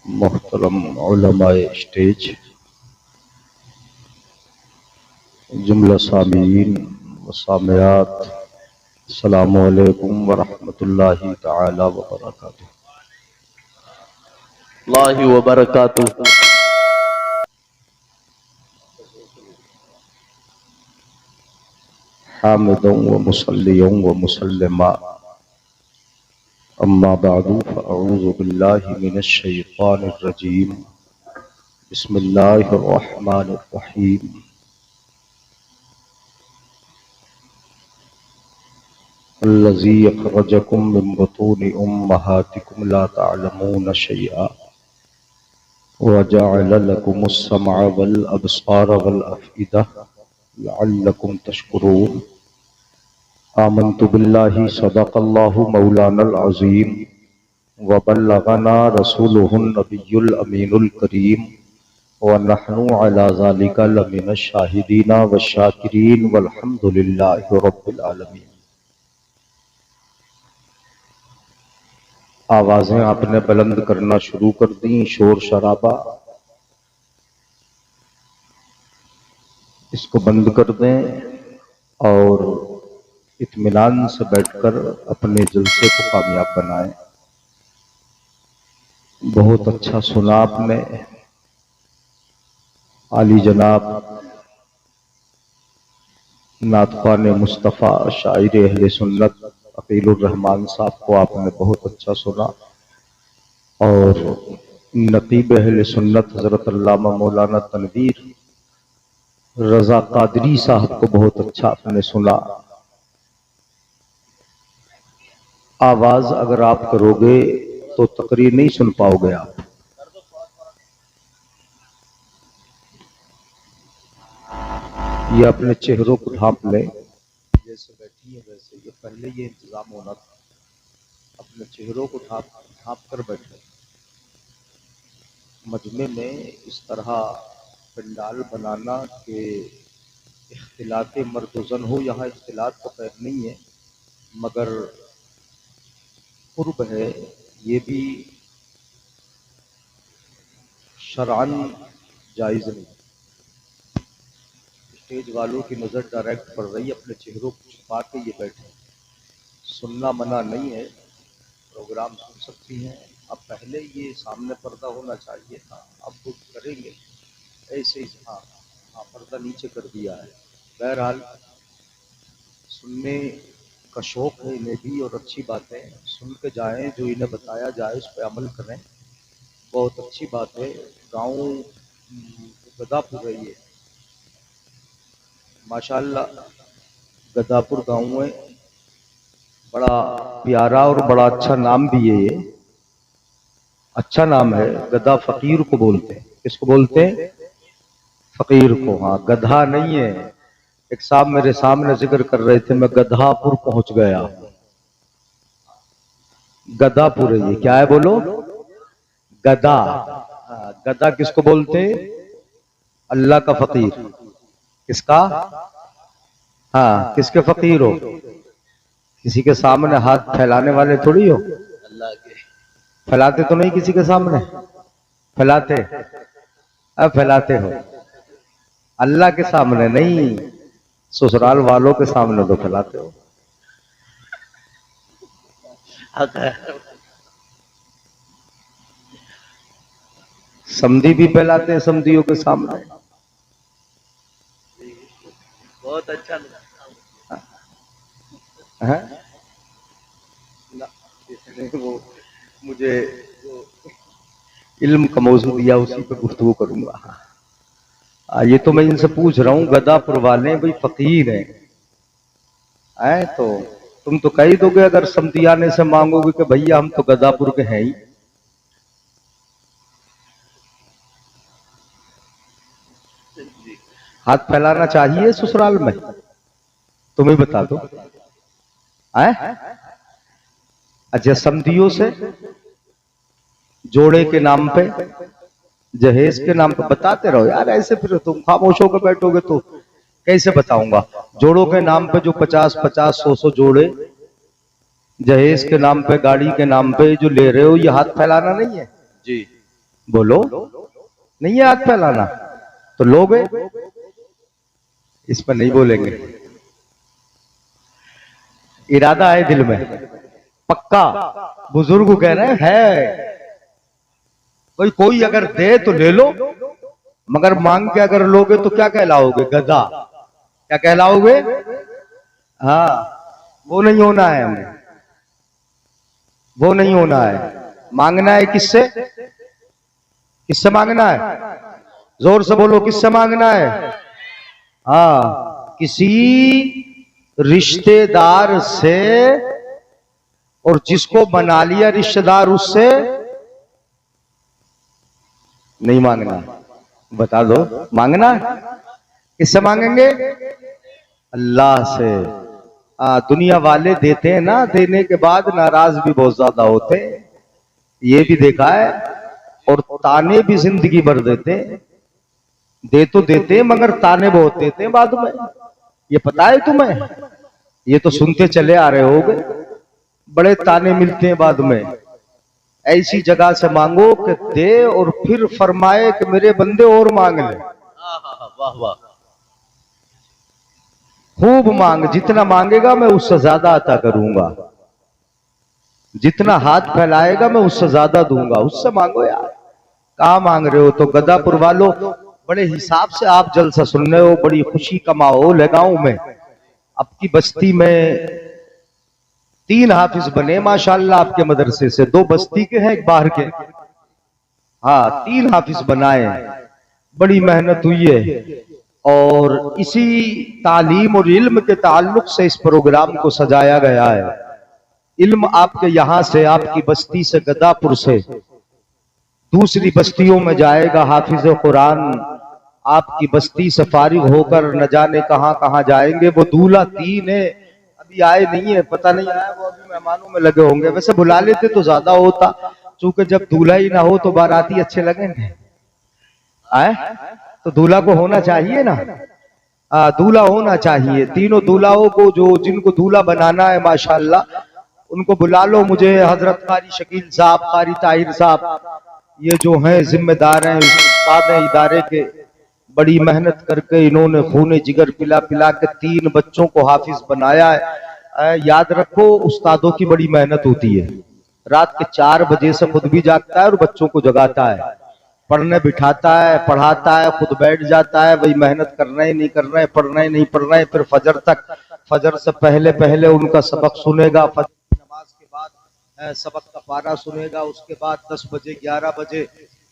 मोहतरम उलमाए स्टेज, जुमला सामीन व सामियात, अस्सलामु अलैकुम व रहमतुल्लाहि तआला व बरकातुहू। अल्लाहि व बरकातुहू। हामिदुन व मुसल्लियुन व मुसल्लिमा, अम्मा बअदु फअऊज़ु बिल्लाहि मिनश शैतानिर रजीम। बिस्मिल्लाहिर रहमानिर रहीम। अल्लज़ी अख़रजकुम मिन बुतूनि उम्महातिकुम ला तअलमून शैअन व जअल लकुमुस समअ वल अब्सार वल अफ़इदा लअल्लकुम तशकुरून। आमन्तु बिल्लाहि सदक़ल्लाहु मौलानल अज़ीम व बल्लगना रसूलुहुन नबियुल अमीनुल करीम व नहनु अला ज़ालिका लमिनश शाहिदीन व शाकिरीन वल्हम्दुलिल्लाहि रब्बिल आलमीन। आवाज़ें आपने बुलंद करना शुरू कर दी, शोर शराबा इसको बंद कर दें और इत्मीनान से बैठकर अपने जलसे को कामयाब बनाएं। बहुत अच्छा सुना आपने। आली जनाब नातख़्वान मुस्तफ़ा शायर अहले सुन्नत अकीलुर रहमान साहब को आपने बहुत अच्छा सुना और नक़ीब अहले सुन्नत हज़रत अल्लामा मौलाना तनवीर रज़ा कादरी साहब को बहुत अच्छा आपने सुना। आवाज़ अगर आप करोगे तो तकरीर नहीं सुन पाओगे आप। ये अपने चेहरों को ढांप लें, जैसे बैठी है वैसे। ये पहले ये इंतजाम होना था, अपने चेहरों को ढांप कर बैठे। मजमे में इस तरह पंडाल बनाना कि इख्तिलात मर्दुज़न हो। यहाँ इख्तिलात तो खैर नहीं है, मगर कुर्ब है, ये भी शरअन जायज़ नहीं। स्टेज वालों की नज़र डायरेक्ट पड़ रही है, अपने चेहरों को छुपा के ये बैठे। सुनना मना नहीं है, प्रोग्राम सुन सकती हैं। अब पहले ये सामने पर्दा होना चाहिए था, अब वो करेंगे ऐसे ही। हाँ हाँ, पर्दा नीचे कर दिया है। बहरहाल सुनने का शौक़ है इन्हें भी, और अच्छी बातें सुन के जाएँ, जो इन्हें बताया जाए उस पर अमल करें। बहुत अच्छी बात है। गाँव गदापुर है ये, माशाअल्लाह गदापुर गाँव में बड़ा प्यारा और बड़ा अच्छा नाम भी है ये। अच्छा नाम है। गधा फकीर को बोलते हैं। किसको बोलते हैं? फकीर को। हाँ, गधा नहीं है। एक साहब मेरे सामने जिक्र कर रहे थे, मैं गधापुर पहुंच गया। गदापुर है ये। क्या है बोलो? गधा। गधा किसको बोलते हैं? अल्लाह का फकीर। किसका? हाँ, किसके फकीर हो? किसी के सामने हाथ फैलाने वाले थोड़ी हो। अल्लाह के। फैलाते तो नहीं किसी के सामने? फैलाते? अब फैलाते हो अल्लाह के सामने नहीं, ससुराल वालों के सामने तो फैलाते हो। समधी भी फैलाते हैं समधियों के सामने। बहुत अच्छा है इसने वो मुझे जो इल्म का मौजू दिया उसी पे गुफ्तगू करूंगा। ये तो मैं इनसे पूछ रहा हूँ, गदापुर वाले भाई फकीर हैं, तो तुम तो कह ही दोगे अगर समधियाने से मांगोगे कि भैया हम तो गदापुर के हैं ही। हाथ फैलाना चाहिए ससुराल में? तुम ही बता दो। अच्छा, समधियों से जोड़े के नाम पे, जहेज के नाम पे बताते रहो यार। ऐसे फिर तुम खामोश होकर बैठोगे तो कैसे बताऊंगा। जोड़ों के नाम पे जो 50-50, 100-100 जोड़े जहेज के नाम पे, गाड़ी के नाम पे जो ले रहे हो, ये हाथ फैलाना नहीं है जी। बोलो, नहीं है हाथ फैलाना तो लोगे, इस पर नहीं बोलेंगे। इरादा है दिल में पक्का, बुजुर्ग कह रहे हैं भाई कोई अगर दे तो ले लो, मगर मांग के अगर लोगे तो क्या कहलाओगे, गधा। क्या कहलाओगे? हाँ, वो नहीं होना है हमें, वो नहीं होना है। मांगना है किससे? किससे मांगना है? जोर से बोलो, किससे मांगना है? हाँ, किसी रिश्तेदार से, और जिसको बना लिया रिश्तेदार उससे नहीं मांगना। बता दो, मांगना है किससे मांगेंगे? अल्लाह से। दुनिया वाले देते हैं ना, देने के बाद नाराज भी बहुत ज्यादा होते हैं, ये भी देखा है, और ताने भी जिंदगी भर देते हैं। दे तो देते हैं मगर ताने बहुत देते हैं बाद में, ये पता है तुम्हें? ये तो सुनते चले आ रहे होगे, बड़े ताने मिलते हैं बाद में। ऐसी जगह से मांगो कि दे और फिर फरमाए कि मेरे बंदे और मांग ले। वाह वाह, खूब मांग, जितना मांगेगा मैं उससे ज्यादा अता करूंगा, जितना हाथ फैलाएगा मैं उससे ज्यादा दूंगा। उससे मांगो यार, कहाँ मांग रहे हो? तो गदापुर वालों, बड़े हिसाब से आप जलसा सुन रहे हो, बड़ी खुशी का माहौल है गांव में। आपकी बस्ती में 3 हाफिज बने माशाल्लाह, आपके मदरसे से। 2 बस्ती के हैं, एक बाहर के। हाँ, 3 हाफिज बनाए, बड़ी मेहनत हुई है। और इसी तालीम और इल्म के ताल्लुक से इस प्रोग्राम को सजाया गया है। इल्म आपके यहां से, आपकी बस्ती से, गदापुर से दूसरी बस्तियों में जाएगा। हाफिज कुरान आपकी बस्ती से फारिग होकर न जाने कहां कहां जाएंगे। वो दूल्हा 3 है, अभी आए नहीं है, पता नहीं आया, वो अभी मेहमानों में लगे होंगे। वैसे बुला लेते तो ज्यादा होता, चूंकि जब दूल्हा ही ना हो तो बाराती अच्छे लगेंगे। आए तो दूल्हा को होना चाहिए ना, दूल्हा होना चाहिए। तीनों दूल्हाओं को, जो जिनको दूल्हा बनाना है माशाल्लाह, उनको बुला लो। मुझे हजरत कारी शकील साहब, कारी ताहिर साहब, ये जो हैं जिम्मेदार हैं, उस्ताद हैं इदारे के, बड़ी मेहनत करके इन्होंने खूने जिगर पिला पिला के 3 बच्चों को हाफिज बनाया है। याद रखो, उस्तादों की बड़ी मेहनत होती है। रात के 4 बजे से खुद भी जागता है और बच्चों को जगाता है, पढ़ने बिठाता है, पढ़ाता है, खुद बैठ जाता है। वही मेहनत करना ही नहीं करना है, पढ़ना ही नहीं पढ़ना है। फिर फजर तक, फजर से पहले पहले उनका सबक सुनेगा, फजर की नमाज के बाद सबक का पारा सुनेगा, उसके बाद 10 बजे 11 बजे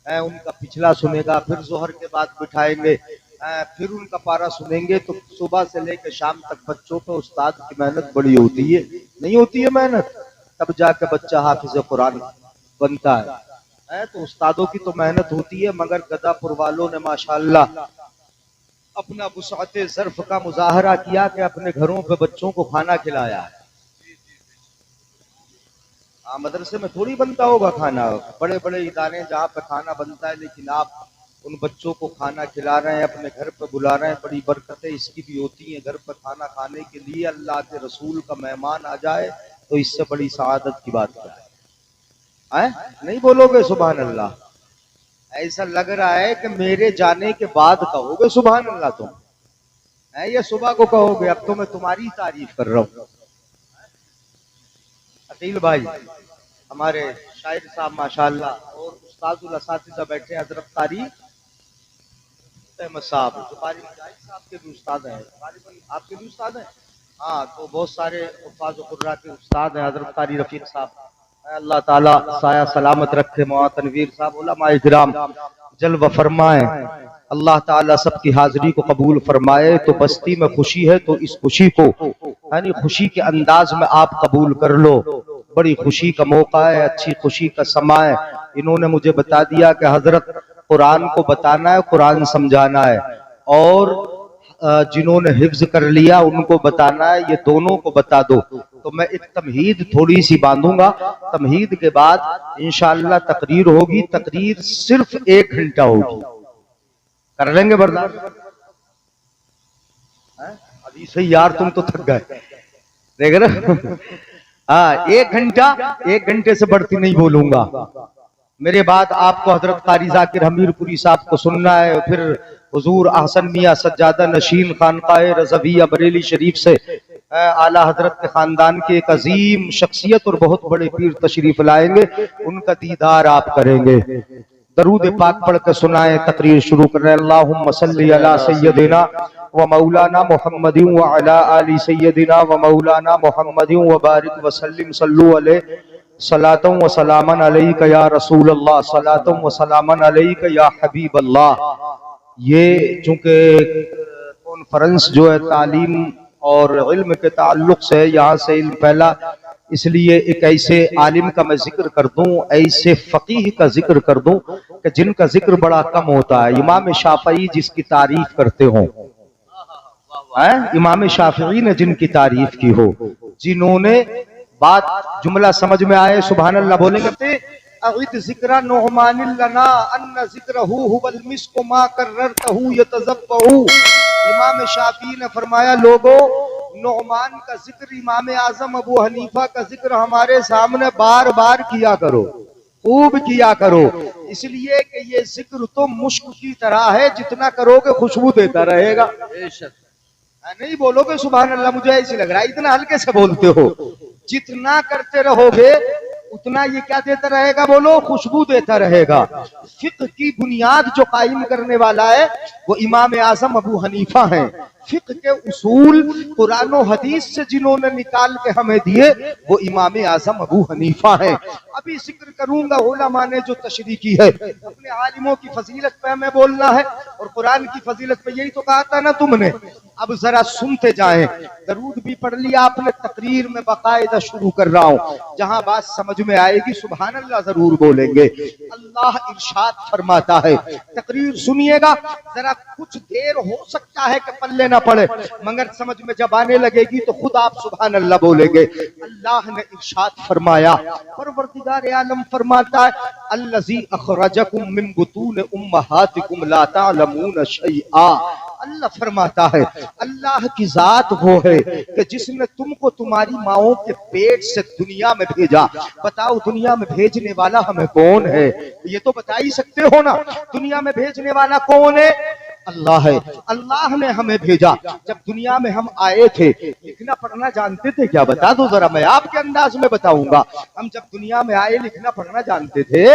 उनका पिछला सुनेगा, फिर जोहर के बाद बिठाएंगे, फिर उनका पारा सुनेंगे। तो सुबह से लेकर शाम तक बच्चों पे उस्ताद की मेहनत बड़ी होती है। नहीं होती है मेहनत, तब जाकर बच्चा हाफिज कुरान बनता है। तो उस्तादों की तो मेहनत होती है, मगर गदापुर वालों ने माशाल्लाह अपना वुसअते ज़र्फ का मुजाहरा किया कि अपने घरों पे बच्चों को खाना खिलाया है। मदरसे में थोड़ी बनता होगा खाना, बड़े बड़े इदारे जहाँ पे खाना बनता है, लेकिन आप उन बच्चों को खाना खिला रहे हैं, अपने घर पे बुला रहे हैं। बड़ी बरकतें इसकी भी होती हैं। घर पर खाना खाने के लिए अल्लाह के रसूल का मेहमान आ जाए तो इससे बड़ी सआदत की बात क्या है? नहीं बोलोगे सुभान अल्लाह? ऐसा लग रहा है कि मेरे जाने के बाद कहोगे सुभान अल्लाह तुम, है या सुबह को कहोगे? अब तो मैं तुम्हारी तारीफ कर रहा हूँ। अकील भाई हमारे शायर साहब माशाल्लाह, और उस्तादुल असातिज़ा बैठे हजरत कारी अहमद साहब, जो कारी साहब के भी उस्ताद हैं, आपके भी उस्ताद हैं। हाँ, तो बहुत सारे उस्ताद कुर्रा के उस्ताद हैं। हजरत कारी रफीक साहब, अल्लाह ताला साया सलामत रखे। मौला तनवीर साहब, उलमाए किराम जल्व फरमाए, अल्लाह ताला सबकी हाजिरी को कबूल फरमाए। तो बस्ती में खुशी है, तो इस खुशी को यानी खुशी के अंदाज में आप कबूल कर लो। बड़ी खुशी का मौका है, अच्छी खुशी का समा है। इन्होंने मुझे बता दिया कि हजरत कुरान को बताना है, कुरान समझाना है, और जिन्होंने हिफ्ज कर लिया उनको बताना है। ये दोनों को बता दो। तो मैं एक तमहीद थोड़ी सी बांधूंगा, तमहीद के बाद इंशाअल्लाह तकरीर होगी। तकरीर सिर्फ 1 घंटा होगी, कर लेंगे बर्दाश्त? अभी से यार तुम तो थक गए, देख रहे? हाँ, 1 घंटा, 1 घंटे से बढ़ती नहीं बोलूंगा। मेरे बाद आपको हजरत कारी जाकिर हमीरपुरी साहब को सुनना है, फिर हुजूर अहसन मियां सज्जादा नशीन खानकाए रज़विया बरेली शरीफ से आला हजरत के खानदान के एक अजीम शख्सियत और बहुत बड़े पीर तशरीफ लाएंगे, उनका दीदार आप करेंगे। दरूद पाक पढ़ कर सुनाए, तकरीर शुरू कर रहे हैं। अल्लाहुम्मा सल्ली अला सय्यदिना व मौलाना मुहम्मदिन व अला आलि सय्यदिना व मौलाना मुहम्मदिन व बारिक व सल्लिम सल्लु अलैहि सलातम व सलामन अलैका या रसूल अल्लाह, सलातम व सलामन अलैका या हबीब अल्लाह। ये चूंकि कॉन्फ्रेंस जो है तालीम और इल्म के ताल्लुक से है, यहाँ से इल्म फैला, इसलिए एक ऐसे आलिम का मैं जिक्र कर दूं, ऐसे फकीह का जिक्र कर दूं कि जिनका जिक्र बड़ा कम होता है। इमाम शाफई जिसकी तारीफ करते हो, इमाम शाफई ने जिनकी तारीफ की हो, जिन्होंने बात जुमला समझ में आए सुभान अल्लाह बोलेंगे। अविद जिक्रा नोहमानिल लना अन्ना जिक्रहु हुवल मिस्कु मा कररतहु यतज़ब्बहु। इमाम शाफी ने फरमाया, लोगों नोहमान का जिक्र, इमाम आजम अबू हनीफा का जिक्र हमारे सामने बार बार किया करो, खूब किया करो, इसलिए कि ये जिक्र तो मुश्क की तरह है, जितना करोगे खुशबू देता रहेगा। नहीं बोलोगे सुभान अल्लाह, मुझे ऐसे लग रहा है इतना हल्के से बोलते हो। जितना करते रहोगे उतना ये क्या देता रहेगा, बोलो, खुशबू देता रहेगा। फिक्र की बुनियाद जो कायम करने वाला है वो इमाम आजम अबू हनीफा हैं। फिक्र के उसूल कुरान और हदीस से जिन्होंने निकाल के हमें दिए वो इमाम आजम अबू हनीफा हैं। अभी जिक्र करूंगा उलमा ने जो तशरीह की है, अपने आलिमों की फजीलत पे हमें बोलना है और कुरान की फजीलत पे, यही तो कहा था ना तुमने। अब जरा सुनते जाएं, दरूद भी पढ़ लिया आपने, तकरीर में बाकायदा शुरू कर रहा हूं, जहां बात समझ में आएगी सुभान अल्लाह जरूर बोलेंगे। अल्लाह इरशाद फरमाता है, तकरीर सुनिएगा, जरा कुछ देर हो सकता है कि पल्ले ना पड़े, मगर समझ में जब आने लगेगी तो खुद आप सुभान अल्लाह बोलेंगे। अल्लाह ने इरशाद फरमाया, परवरदिगार आलम फरमाता है, अल्लज़ी अखरजकुम मिन बुतून उम्महातिकुम ला तालमून शैआ। अल्लाह फरमाता है, अल्लाह की जात वो है कि जिसने तुमको तुम्हारी माओं के पेट से दुनिया में भेजा। बताओ दुनिया में भेजने वाला हमें कौन है? ये तो बता ही सकते हो ना, दुनिया में भेजने वाला कौन है? अल्लाह है। अल्लाह ने हमें भेजा। जब दुनिया में हम आए थे लिखना पढ़ना जानते थे क्या? बता दो जरा, मैं आपके अंदाज में बताऊंगा। हम जब दुनिया में आए लिखना पढ़ना जानते थे?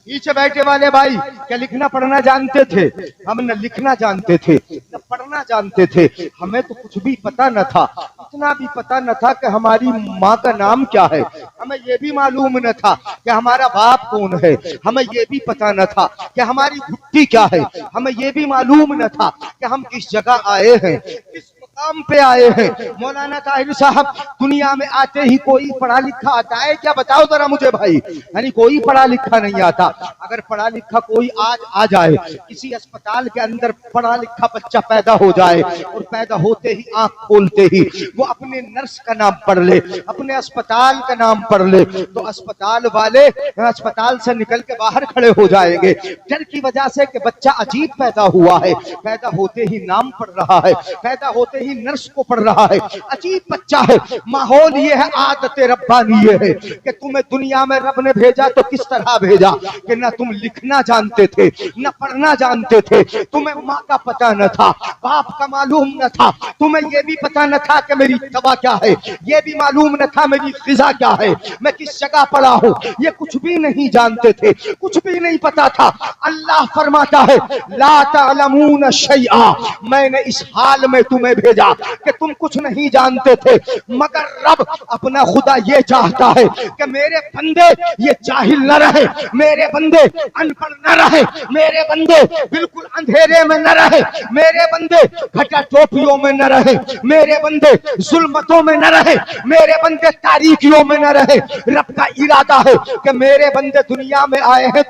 पीछे बैठे वाले भाई, क्या लिखना पढ़ना जानते थे? हम न लिखना जानते थे न पढ़ना जानते थे, हमें तो कुछ भी पता न था। इतना भी पता न था कि हमारी माँ का नाम क्या है, हमें ये भी मालूम न था कि हमारा बाप कौन है, हमें ये भी पता न था कि हमारी घुट्टी क्या है, हमें ये भी मालूम न था कि हम किस जगह आए हैं, किस काम पे आए हैं। मौलाना ताहिर साहब, दुनिया में आते ही कोई पढ़ा लिखा आता है क्या? बताओ जरा मुझे भाई, यानी कोई पढ़ा लिखा नहीं आता। अगर पढ़ा लिखा कोई आज आ जाए, किसी अस्पताल के अंदर पढ़ा लिखा बच्चा पैदा हो जाए और पैदा होते ही आंख खोलते ही वो अपने नर्स का नाम पढ़ ले, अपने अस्पताल का नाम पढ़ ले, तो अस्पताल वाले अस्पताल से निकल के बाहर खड़े हो जाएंगे, डर की वजह से कि बच्चा अजीब पैदा हुआ है, पैदा होते ही नाम पढ़ रहा है, पैदा होते ही नर्स को पढ़ रहा है, अजीब बच्चा है। माहौल ये है, आदत रब्बानी ये है कि तुम्हें दुनिया में रब ने भेजा तो किस तरह भेजा कि न तुम लिखना जानते थे न पढ़ना जानते थे, तुम्हें माँ का पता न था, बाप का मालूम न था, तुम्हें ये भी पता न था कि मेरी तबा क्या है, ये भी मालूम न था मेरी फिजा क्या है, मैं किस जगह पड़ा हूँ, ये कुछ भी नहीं जानते थे, कुछ भी नहीं पता था। अल्लाह फरमाता है, ला तालमून शैआ, मैंने इस हाल में तुम्हें भेजा कि तुम कुछ नहीं जानते थे, मगर रब अपना खुदा ये चाहता है कि मेरे बंदे ये जाहिल न रहे, मेरे बंदे अनपढ़ न रहे, मेरे बंदे बिल्कुल अंधेरे में न रहे, मेरे बंदे घटा टोपियों में न रहे, मेरे बंदे जुल्मतों में न रहे, मेरे बंदे तारीकियों में न रहे। रब का इरादा है कि मेरे बंदे दुनिया में आए हैं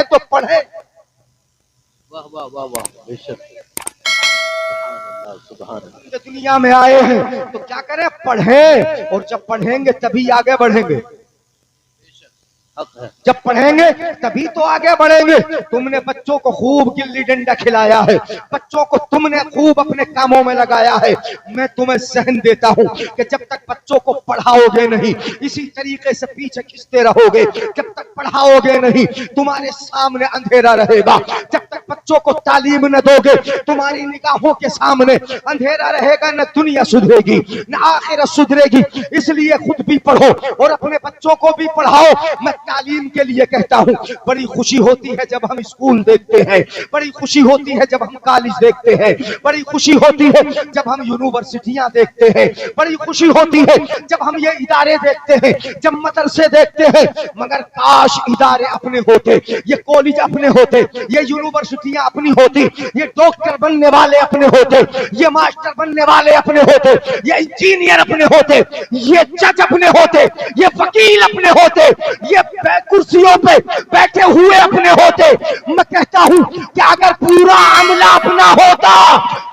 तो पढ़े। वाह वाह वाह वाह, बेशक दुनिया में आए हैं तो क्या करें? पढ़े, और जब पढ़ेंगे तभी आगे बढ़ेंगे। हक है। जब पढ़ेंगे तभी तो आगे बढ़ेंगे। तुमने बच्चों को खूब गिल्ली डंडा खिलाया है, बच्चों को तुमने खूब अपने कामों में लगाया है। मैं तुम्हें सहन देता हूं कि जब तक बच्चों को पढ़ाओगे नहीं, इसी तरीके से पीछे खींचते रहोगे, जब तक पढ़ाओगे नहीं तुम्हारे सामने अंधेरा रहेगा। जब तक बच्चों को तालीम न दोगे तुम्हारी निगाहों के सामने अंधेरा रहेगा। न दुनिया सुधरेगी न आखिरत सुधरेगी। इसलिए खुद भी पढ़ो और अपने बच्चों को भी पढ़ाओ। मैं तालीम के लिए कहता हूं, बड़ी खुशी होती है जब हम स्कूल देखते हैं, बड़ी खुशी होती है जब हम कॉलेज देखते हैं, बड़ी खुशी होती है जब हम यूनिवर्सिटियां देखते हैं, बड़ी खुशी होती है जब हम ये इदारे देखते हैं, जब मदरसे देखते हैं। मगर काश इदारे अपने होते, ये कॉलेज अपने होते, ये यूनिवर्सिटियां अपनी होती, ये डॉक्टर बनने वाले अपने होते, ये मास्टर बनने वाले अपने होते, ये इंजीनियर अपने होते, ये जज अपने होते, ये वकील अपने होते, ये कुर्सियों पे बैठे हुए अपने होते। मैं कहता हूं कि अगर पूरा अमला अपना होता,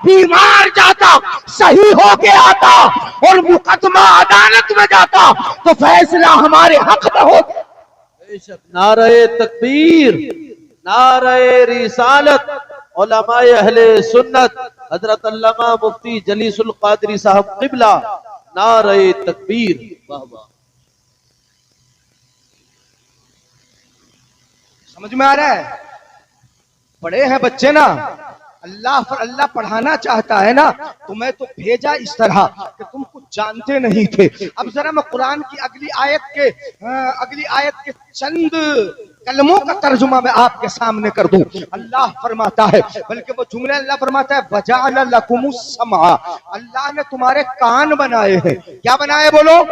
बीमार जाता, सही होके आता और मुकदमा अदालत में जाता तो फैसला हमारे हक में होता। बेशक। नारे तकबीर, नारे रिसालत, उलमाए अहले सुन्नत, हजरत अल्लामा मुफ्ती जलीसुल कादरी साहब क़िबला, नारे तकबीर। वाह वाह। समझ में आ रहा है? पढ़े हैं बच्चे ना, अल्लाह पढ़ाना चाहता है ना, तुम्हें तो भेजा इस तरह कि तुम कुछ जानते नहीं थे। अब जरा मैं कुरान की अगली आयत के चंद कलमों का तर्जुमा मैं आपके सामने कर दूं। अल्लाह फरमाता है, बल्कि वो जुमले अल्लाह फरमाता है, वजअल लकुमुस समा, अल्लाह ने तुम्हारे कान बनाए हैं। क्या बनाए बोलो?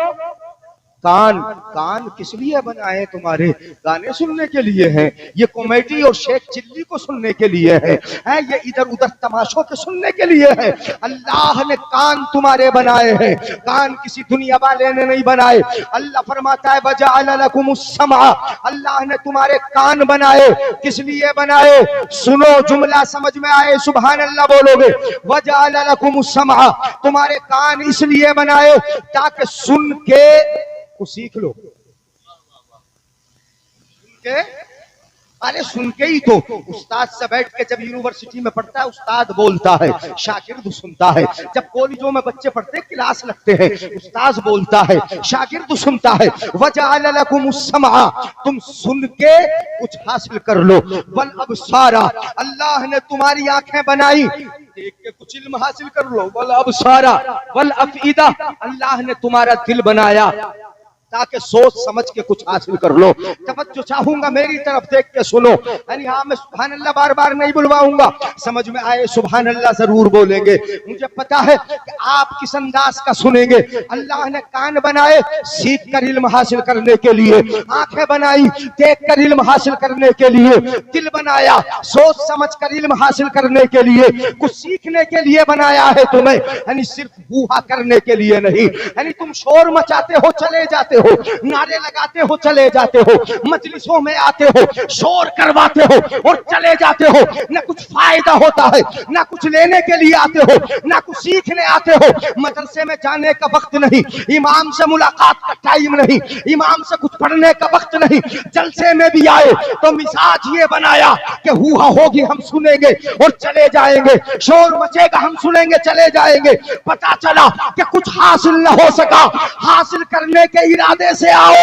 कान। कान किस लिए बनाए? तुम्हारे गाने सुनने के लिए हैं, ये कॉमेडी और शेख चिल्ली को सुनने के लिए है, ये इधर उधर तमाशों के सुनने के लिए है। अल्लाह ने कान तुम्हारे बनाए हैं, कान किसी दुनिया वाले ने नहीं बनाए। अल्लाह फरमाता है वजअल लकुमुस समा, अल्लाह ने तुम्हारे कान बनाए। किस लिए बनाए? सुनो, जुमला समझ में आए सुभान अल्लाह बोलोगे। वजअल लकुमुस समा, तुम्हारे कान इसलिए बनाए ताकि सुन के को सीख लो। सुन के, अरे सुन के ही तो उस्ताद से बैठ के जब यूनिवर्सिटी में पढ़ता है उस्ताद बोलता है, शागिर्द सुनता है। जब कॉलेजों में बच्चे पढ़ते क्लास लगते हैं, उस्ताद बोलता है, शागिर्द सुनता है। वजअल लकुमुस समा, तुम सुन के कुछ हासिल कर लो। वल अबसारा, अल्लाह ने तुम्हारी आंखें बनाई, देख के कुछ इल्म हासिल कर लो। वल अबसारा वल अफईदा, अल्लाह ने तुम्हारा दिल बनाया ताकि सोच समझ के कुछ हासिल कर लो। तवज्जो चाहूंगा, मेरी तरफ देख के सुनो। यानी हाँ, मैं सुभान अल्लाह बार बार नहीं बुलवाऊंगा, समझ में आए सुभान अल्लाह जरूर बोलेंगे। मुझे पता है कि आप किस अंदाज का सुनेंगे। अल्लाह ने कान बनाए सीख कर इल्म हासिल करने के लिए, आंखें बनाई देख कर इल्म हासिल करने के लिए, दिल बनाया सोच समझ कर इल्म हासिल करने के लिए, कुछ सीखने के लिए बनाया है तुम्हें। यानी सिर्फ बूहा करने के लिए नहीं। यानी तुम शोर मचाते हो चले जाते हो, नारे लगाते हो चले जाते हो, मजलिसों में आते हो शोर करवाते हो और चले जाते हो, न कुछ फायदा होता है, न कुछ लेने के लिए आते हो, न कुछ सीखने आते हो। मदरसे में जाने का वक्त नहीं, इमाम से मुलाकात का टाइम नहीं, इमाम से कुछ पढ़ने का वक्त नहीं। जलसे में भी आए तो मिजाज ये बनाया कि हुआ होगी हम सुनेंगे और चले जाएंगे, शोर मचेगा हम सुनेंगे चले जाएंगे। पता चला कि कुछ हासिल न हो सका, हासिल करने के इरादे से आओ।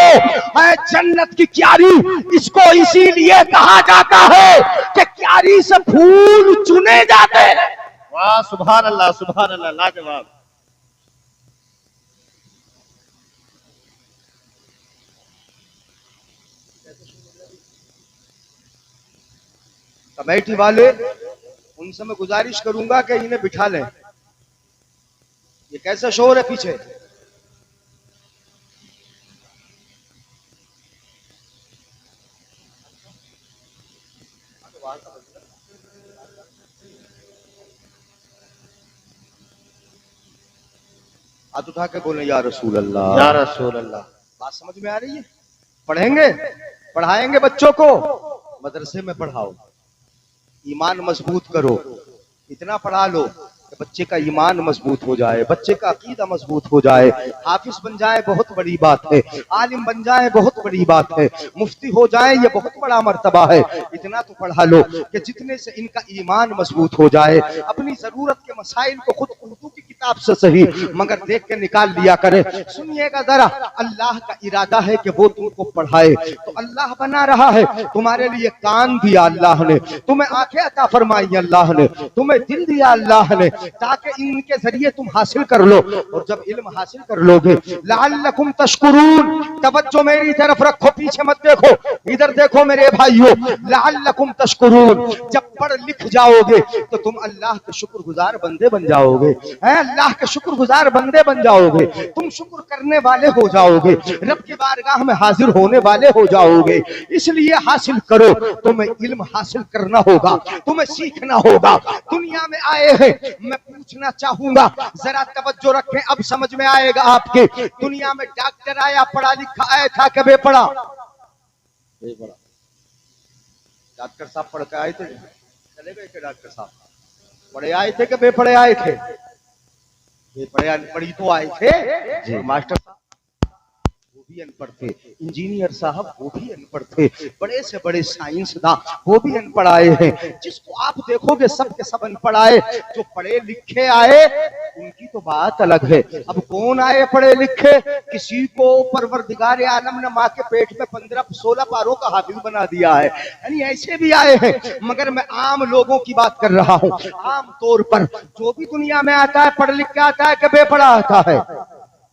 जन्नत की क्यारी इसको इसीलिए कहा जाता है कि क्यारी से फूल चुने जाते हैं। वाह सुभान अल्लाह, सुभान अल्लाह, लाजवाब। कमेटी वाले उनसे मैं गुजारिश करूंगा कि इन्हें बिठा लें। ये कैसा शोर है पीछे? हाथ उठा के बोले या रसूल अल्लाह, या रसूल अल्लाह। बात समझ में आ रही है? पढ़ेंगे, पढ़ाएंगे बच्चों को, मदरसे में पढ़ाओ, ईमान मजबूत करो, इतना पढ़ा लो कि बच्चे का ईमान मजबूत हो जाए, बच्चे का अकीदा मजबूत हो जाए, हाफिज बन जाए बहुत बड़ी बात है, आलिम बन जाए बहुत बड़ी बात है, मुफ्ती हो जाए ये बहुत बड़ा मर्तबा है। इतना तो पढ़ा लो कि जितने से इनका ईमान मजबूत हो जाए, अपनी जरूरत के मसाइल को खुद उर्दू की किताब से सही मगर देख के निकाल लिया करे। सुनिएगा जरा, अल्लाह का इरादा है कि वो तुमको पढ़ाए, तो अल्लाह बना रहा है। तुम्हारे लिए कान दिया अल्लाह ने, तुम्हें आंखें अता फरमाई अल्लाह ने, तुम्हें दिल दिया अल्लाह ने, ताकि इनके जरिए तुम हासिल कर लो। और जब इल्म हासिल कर लोगे, लअल्लकुम तशकुरून, तवज्जो मेरी तरफ रखो, पीछे मत देखो, इधर देखो मेरे भाइयों, लअल्लकुम तशकुरून, जब पढ़ लिख जाओगे तो तुम अल्लाह के शुक्रगुजार बंदे बन जाओगे, हैं, अल्लाह के शुक्रगुजार बंदे बन जाओगे, तुम शुक्र करने वाले हो जाओगे, रब की बारगाह में हाजिर होने वाले हो जाओगे। इसलिए हासिल करो, तुम्हें इल्म हासिल करना होगा, तुम्हें सीखना होगा। दुनिया में आए हैं, मैं पूछना चाहूंगा, जरा तवज्जो रखें, अब समझ में आएगा आपके। दुनिया में डॉक्टर आया, पढ़ा लिखा आया था कि बेपढ़ा? बेपढ़ा। डॉक्टर साहब पढ़ के आए थे, चले गए थे डॉक्टर साहब? पढ़े आए थे कि बेपढ़े आए थे? बेपढ़े अनपढ़ी तो आए थे। मास्टर साहब वो भी अनपढ़ थे, इंजीनियर साहब वो भी अनपढ़ थे, बड़े से बड़े साइंसदान वो भी अनपढ़ आए हैं। जिसको आप देखोगे सब के सब अनपढ़ आए। जो पढ़े लिखे आए उनकी तो बात अलग है। अब कौन आए पढ़े लिखे? किसी को परवरदिगार आलम ने माँ के पेट में 15-16 पारों का हाफिज बना दिया है, यानी ऐसे भी आए हैं। मगर मैं आम लोगों की बात कर रहा हूँ। आम तौर पर जो भी दुनिया में आता है पढ़ लिख के आता है कि बेपढ़ा आता है?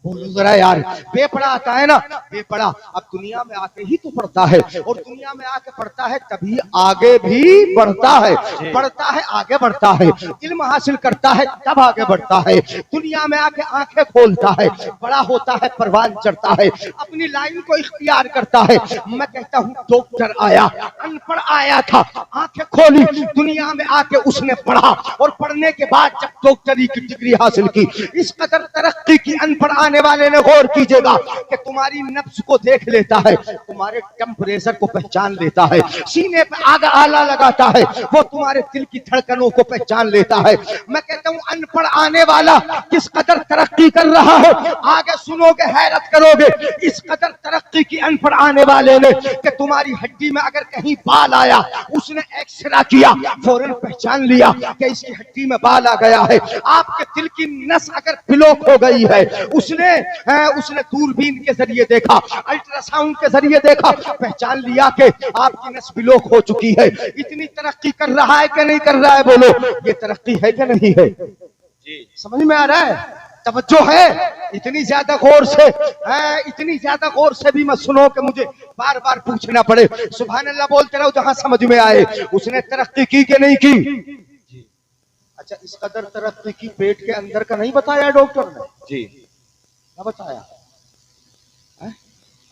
बोलो जरा यार, बेपढ़ा आता है ना? बेपढ़ा अब दुनिया में आके ही तो पढ़ता है, और दुनिया में आके पढ़ता है तभी आगे भी बढ़ता है, पढ़ता है आगे बढ़ता है, इल्म हासिल करता है तब आगे बढ़ता है। दुनिया में आके आंखें खोलता है, बड़ा होता है, परवान चढ़ता है, अपनी लाइन को इख्तियार करता है। मैं कहता हूँ डॉक्टर आया, अनपढ़ आया था, आंखें खोली, दुनिया में आके उसने पढ़ा, और पढ़ने के बाद जब डॉक्टरी की डिग्री हासिल की, इस कदर तरक्की की अनपढ़ आने वाले ने, गौर कीजिएगा कि तुम्हारी नब्ज को देख लेता है, तुम्हारे टेम्परेचर को पहचान लेता है, सीने पे आग आला लगाता है, वो तुम्हारे दिल की धड़कनों को पहचान लेता है। मैं कहता हूँ अनपढ़ आने वाला किस कदर तरक्की कर रहा है, आगे सुनोगे हैरत करोगे। इस कदर तरक्की की अनपढ़ आने वाले ने कि तुम्हारी हड्डी में अगर कहीं बाल आया, उसने एक्सरे किया, फौरन पहचान लिया कि इसकी हड्डी में बाल आ गया है। आपके दिल की नस अगर ब्लॉक हो गई है, उसने दूरबीन के जरिए देखा, अल्ट्रासाउंड के जरिए देखा, पहचान लिया कि आपकी नस ब्लॉक हो चुकी है। इतनी तरक्की कर रहा है कि नहीं कर रहा है? बोलो, ये तरक्की है कि नहीं है? जी, समझ में आ रहा है? तवज्जो है? इतनी ज्यादा गौर से, इतनी ज्यादा गौर से भी मत सुनो कि मुझे बार बार पूछना पड़े। सुभान अल्लाह बोलते रहो जहां समझ में आए। उसने तरक्की की कि नहीं की? अच्छा, इस कदर तरक्की की पेट के अंदर का नहीं बताया डॉक्टर ने? जी, क्या बताया?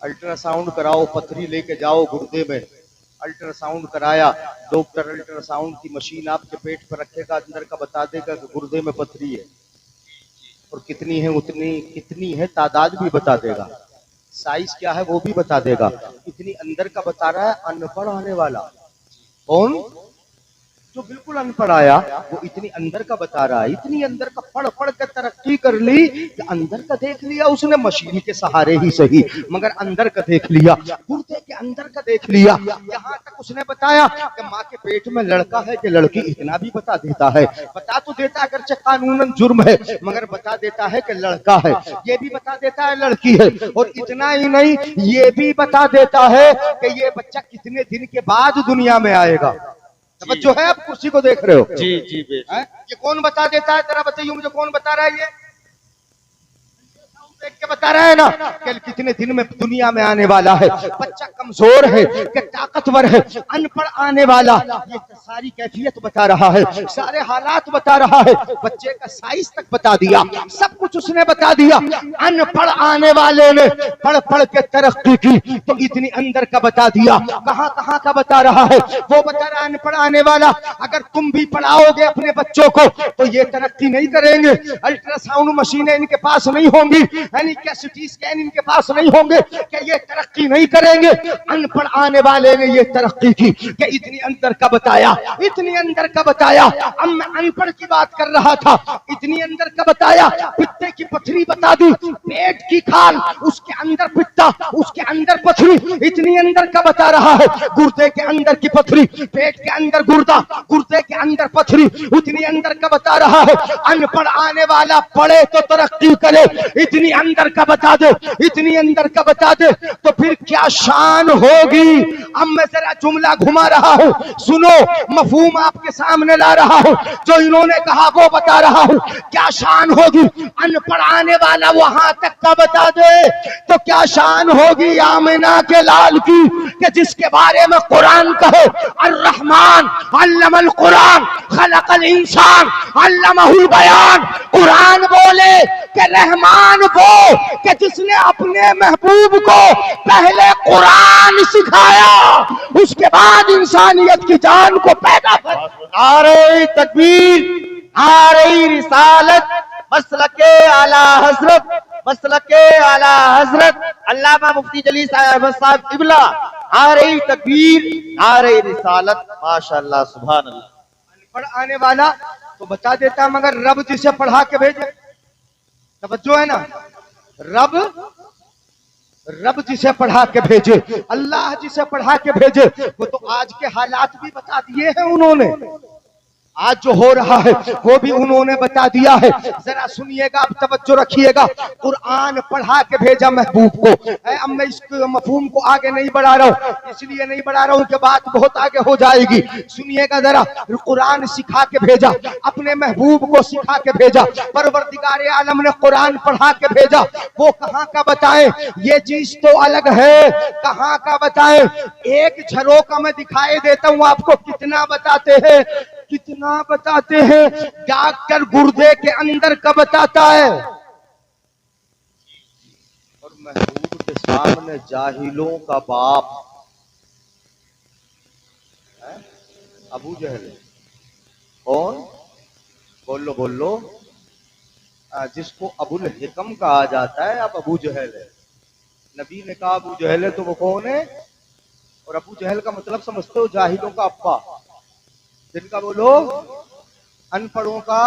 अल्ट्रासाउंड कराओ, पथरी लेके जाओ गुर्दे में, अल्ट्रासाउंड कराया, डॉक्टर अल्ट्रासाउंड की मशीन आपके पेट पर रखेगा, अंदर का बता देगा कि गुर्दे में पथरी है, और कितनी है, उतनी कितनी है तादाद भी बता देगा, साइज क्या है वो भी बता देगा। इतनी अंदर का बता रहा है अनपढ़ आने वाला। कौन? जो बिल्कुल अनपढ़ आया, वो इतनी अंदर का बता रहा है। इतनी अंदर का पढ़ पढ़ कर तरक्की कर ली कि अंदर का देख लिया उसने, मशीन के सहारे ही सही, मगर अंदर का देख लिया, गुर्दे के अंदर का देख लिया। यहाँ तक उसने बताया कि माँ के पेट में लड़का है कि लड़की, इतना भी बता देता है। बता तो देता है, अगरचे कानूनन जुर्म है, मगर बता देता है कि लड़का है, ये भी बता देता है लड़की है, और इतना ही नहीं, ये भी बता देता है कि ये बच्चा कितने दिन के बाद दुनिया में आएगा। जो है, आप कुर्सी को देख रहे हो? जी जी। ये कौन बता देता है? जरा बताइए मुझे, कौन बता रहा है? ये देख के बता रहा है ना कि कितने दिन में दुनिया में आने वाला है। बच्चा कमजोर है कि ताकतवर है, अनपढ़ आने वाला, ये सारी कैफियत बता रहा है, सारे हालात बता रहा है, बच्चे का साइज तक बता दिया, सब कुछ उसने बता दिया। अनपढ़ आने वाले ने पढ़ पढ़ के तरक्की की तो इतनी अंदर का बता दिया। कहाँ कहाँ का बता रहा है? वो बता रहा है अनपढ़ आने वाला, अगर तुम भी पढ़ाओगे अपने बच्चों को तो ये तरक्की नहीं करेंगे, अल्ट्रासाउंड मशीनें इनके पास नहीं होंगी, यानी क्या सिटी स्कैन इनके पास नहीं होंगे? क्या ये तरक्की नहीं करेंगे? अनपढ़ आने वाले ने ये तरक्की की कि इतनी अंदर का बताया, इतनी अंदर का बताया। अब मैं अनपढ़ की बात कर रहा था, इतनी अंदर का बताया, पित्ते की पथरी बता दी, पेट की खाल, उसके अंदर पित्ता, उसके अंदर पथरी, इतनी अंदर का बता रहा है। गुर्दे के अंदर की पथरी, पेट के अंदर गुर्दा, गुर्दे के अंदर पथरी, उतनी अंदर का बता रहा है। अनपढ़ आने वाला पढ़े तो तरक्की करे, इतनी अंदर का बता दे, इतनी अंदर का बता दे, तो फिर क्या शान होगी। अब मैं जरा जुमला घुमा रहा हूं, सुनो, मफहूम आपके सामने ला रहा हूं, जो इन्होंने कहा वो बता रहा हूं। क्या शान होगी अनपढ़ आने वाला वहां तक का बता दे, तो क्या शान होगी आमिना के लाल की कि जिसके बारे में कुरान कहे अर्रहमान अल्लमल कुरान खलकल इंसान अल्लमहुल बयान। कुरान बोले कि रहमान वो कि जिसने अपने महबूब को पहले कुरान सिखाया, उसके बाद इंसानियत की जान को पैदा कर। नारे तकबीर, नारे रिसालत, मसलके आला हजरत, मसलके आला हजरत अल्लामा मुफ्ती जलील साहब साहब किबला। नारे तकबीर, नारे रिसालत, माशाअल्लाह, सुभान अल्लाह। अनपढ़ आने वाला तो बता देता, मगर रब जिसे पढ़ा के भेजे, तवज्जो है ना, रब जिसे पढ़ा के भेजे, अल्लाह जिसे पढ़ा के भेजे, वो तो आज के हालात भी बता दिए हैं उन्होंने। आज जो हो रहा है वो भी उन्होंने बता दिया है। जरा सुनिएगा, आप तवज्जो रखिएगा। कुरान पढ़ा के भेजा महबूब को। अब मैं इस मफहूम को आगे नहीं बढ़ा रहा हूँ, इसलिए नहीं बढ़ा रहा हूँ कि बात बहुत आगे हो जाएगी। सुनिएगा जरा, कुरान सिखा के भेजा, अपने महबूब को सिखा के भेजा, परवरदिगारे आलम ने कुरान पढ़ा के भेजा। वो कहाँ का बताएं, ये चीज तो अलग है, कहाँ का बताएं। एक झरोका मैं दिखाई देता हूँ आपको, कितना बताते हैं, कितना बताते हैं। डॉक्टर गुर्दे के अंदर का बताता है, और महबूब के सामने जाहिलों का बाप है अबू जहल। कौन? बोलो बोलो। जिसको अबुल हिकम कहा जाता है, अब अबू जहल है। नबी ने कहा अबू जहल है, तो वो कौन है? और अबू जहल का मतलब समझते हो, जाहिलों का अब्बा। जिनका बोलो, अनपढ़ों का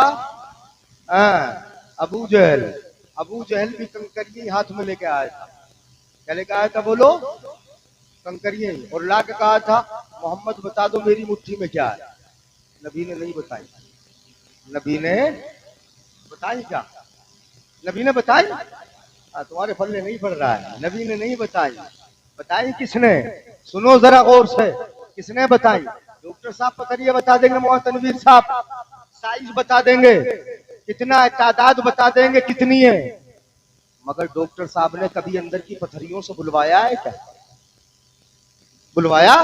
अबू जहल। अबू जहल भी कंकरिये हाथ में लेके आया था। क्या लेके आया था? बोलो, कंकरिये। और ला के कहा था, मोहम्मद बता दो मेरी मुट्ठी में क्या है। नबी ने नहीं बताई। नबी ने बताई क्या? नबी ने बताई? तुम्हारे पल्ले नहीं पड़ रहा है। नबी ने नहीं बताई। बताई किसने? सुनो जरा गौर से, किसने बताई? डॉक्टर साहब पथरिया बता देंगे, मोहम्मद तनवीर साहब साइज बता देंगे, कितना तादाद बता देंगे कितनी है, मगर डॉक्टर साहब ने कभी अंदर की पथरियों से बुलवाया है क्या? बुलवाया?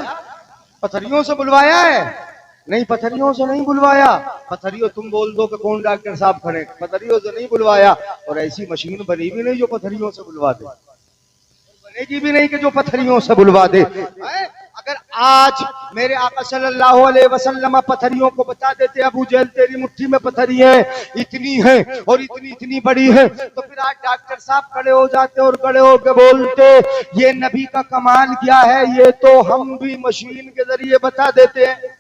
पथरियों से बुलवाया है? नहीं, पथरियों से नहीं बुलवाया। पथरियों तुम बोल दो कि कौन डॉक्टर साहब खड़े, पथरियों से नहीं बुलवाया। और ऐसी मशीन बनी भी नहीं जो पथरियों से बुलवा दे, बनेगी भी नहीं कि जो पथरियों से बुलवा दे। अगर आज मेरे आका सल्लल्लाहु अलैहि वसल्लम पथरियों को बता देते, अबू जहल तेरी मुट्ठी में पथरी है, इतनी है और इतनी इतनी बड़ी है, तो फिर आज डॉक्टर साहब खड़े हो जाते और खड़े होकर बोलते ये नबी का कमाल क्या है, ये तो हम भी मशीन के जरिए बता देते हैं।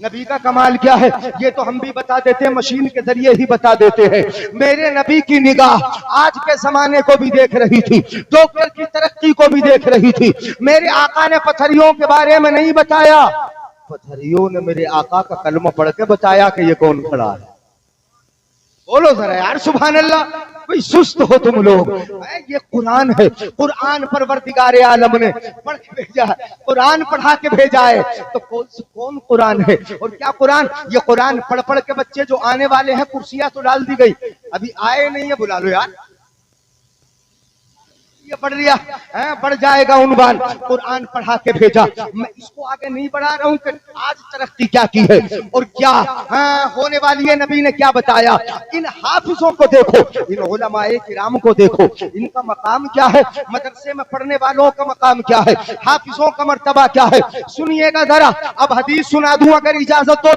नबी का कमाल क्या है, ये तो हम भी बता देते हैं, मशीन के जरिए ही बता देते हैं। मेरे नबी की निगाह आज के जमाने को भी देख रही थी, डॉक्टर की तरक्की को भी देख रही थी। मेरे आका ने पथरियों के बारे में नहीं बताया, पथरियों ने मेरे आका का कलमा पढ़ के बताया कि ये कौन खड़ा है। बोलो जरा यार सुभान अल्लाह। कोई सुस्त हो तुम लोग? ये कुरान है, कुरान परवरदिगारे आलम ने पढ़ के भेजा है, कुरान पढ़ा के भेजा है। तो कौन कुरान है और क्या कुरान? ये कुरान पढ़ पढ़ के बच्चे जो आने वाले हैं, कुर्सियां तो डाल दी गई, अभी आए नहीं है, बुला लो यार। ये पढ़ लिया है, बढ़ जाएगा उन्वान। कुरान पढ़ा के भेजा। मैं इसको आगे नहीं बढ़ा रहा हूँ कि आज तरक्की क्या की है और क्या होने वाली है, नबी ने क्या बताया। इन हाफिजों को देखो, इन उलमाए किराम को देखो, इनका मकाम क्या है, मदरसे में पढ़ने वालों का मकाम क्या है, हाफिजों का मर्तबा क्या है। सुनिएगा जरा, अब हदीस सुना दूं अगर इजाजत हो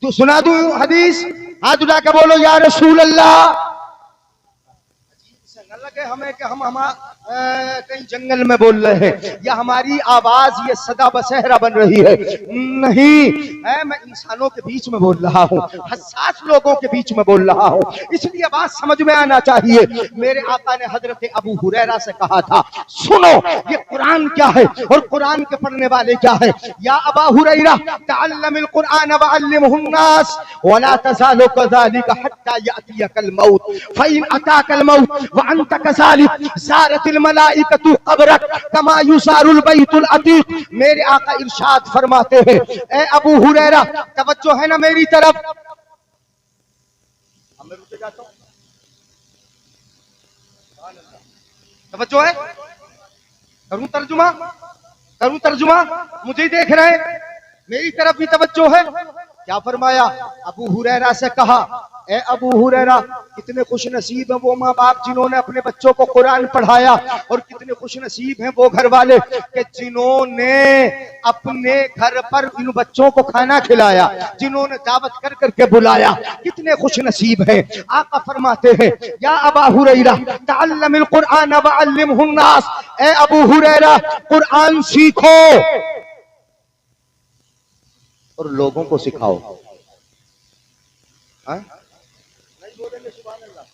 तो सुना दूं हदीस। हाथ उठा के बोलो या रसूल अल्लाह। न लगे हमें कि हम कहीं जंगल में बोल रहे हैं या हमारी आवाज ये सदा बसहरा बन रही है, नहीं है, मैं इंसानों के बीच में बोल रहा हूँ, हसास लोगों के बीच में बोल रहा हूँ, इसलिए बात समझ में आना चाहिए। मेरे आका ने हजरत अबू हुरैरा से कहा था, सुनो ये कुरान क्या है और कुरान के पढ़ने वाले क्या है। या अबा हुरैरा तअल्लमिल कुरान वअल्लिमहुन नास वला तज़ालु कज़ालिका हत्ता यातियकल मौत फइन अताकल मौत व अंत कज़ालिक ज़ारतिल मलाइकतु क़ब्रक कमा युज़ारुल बैतुल अतीक। मेरे आका इरशाद फरमाते हैं, ए अबू हुरैरा तवज्जो है ना मेरी तरफ। मैं रुक जाता हूं, तवज्जो है, करूं तर्जुमा, करूं तर्जुमा, मुझे ही देख रहे हैं, मेरी तरफ भी तवज्जो है। क्या फरमाया, अबू हुरैरा से कहा, ए अबू हुरैरा कितने खुश नसीब हैं वो माँ बाप जिन्होंने अपने बच्चों को कुरान पढ़ाया, और कितने खुश नसीब हैं वो घर वाले कि जिन्होंने अपने घर पर इन बच्चों को खाना खिलाया, जिन्होंने दावत कर करके बुलाया, कितने खुश नसीब हैं। आका फरमाते हैं, या अबा हुरैरा तअल्लमिल कुरान वअल्लिमहुन नास, ए अबू हुरैरा कुरान सीखो और लोगों को सिखाओ। नहीं बोलेंगे सुभान अल्लाह।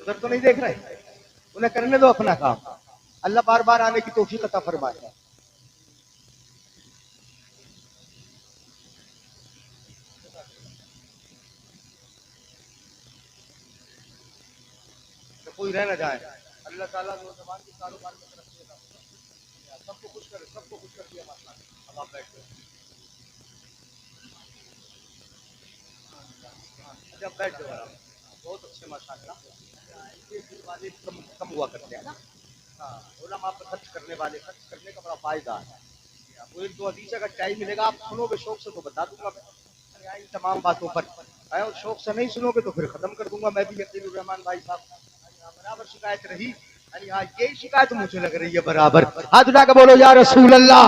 उधर तो नहीं देख रहे, उन्हें करने दो अपना काम, अल्लाह बार बार आने की तौफीक अता फरमाए। कोई रह ना जाए, अल्लाह ताला जो ज़बान के कारोबार में तरक्की अता फरमाए, सबको खुश करे, सबको खुश कर दिया माशाअल्लाह। अब आप बैठ गए, जब बैठ गए बहुत अच्छे माशाअल्लाह। वाले कम हुआ करते हैं ना, हाँ, उलमा पर खर्च करने वाले, खर्च करने का बड़ा फायदा है। आपको एक दो हदीस अगर टाइम मिलेगा आप सुनोगे शौक से तो बता दूंगा मैं इन तमाम बातों पर, और शौक से नहीं सुनोगे तो फिर खत्म कर दूंगा मैं भी। यकीन रहमान भाई साहब बराबर शिकायत रही, हाँ यही शिकायत मुझे लग रही है बराबर। हाथ उठा के बोलो या रसूल अल्लाह।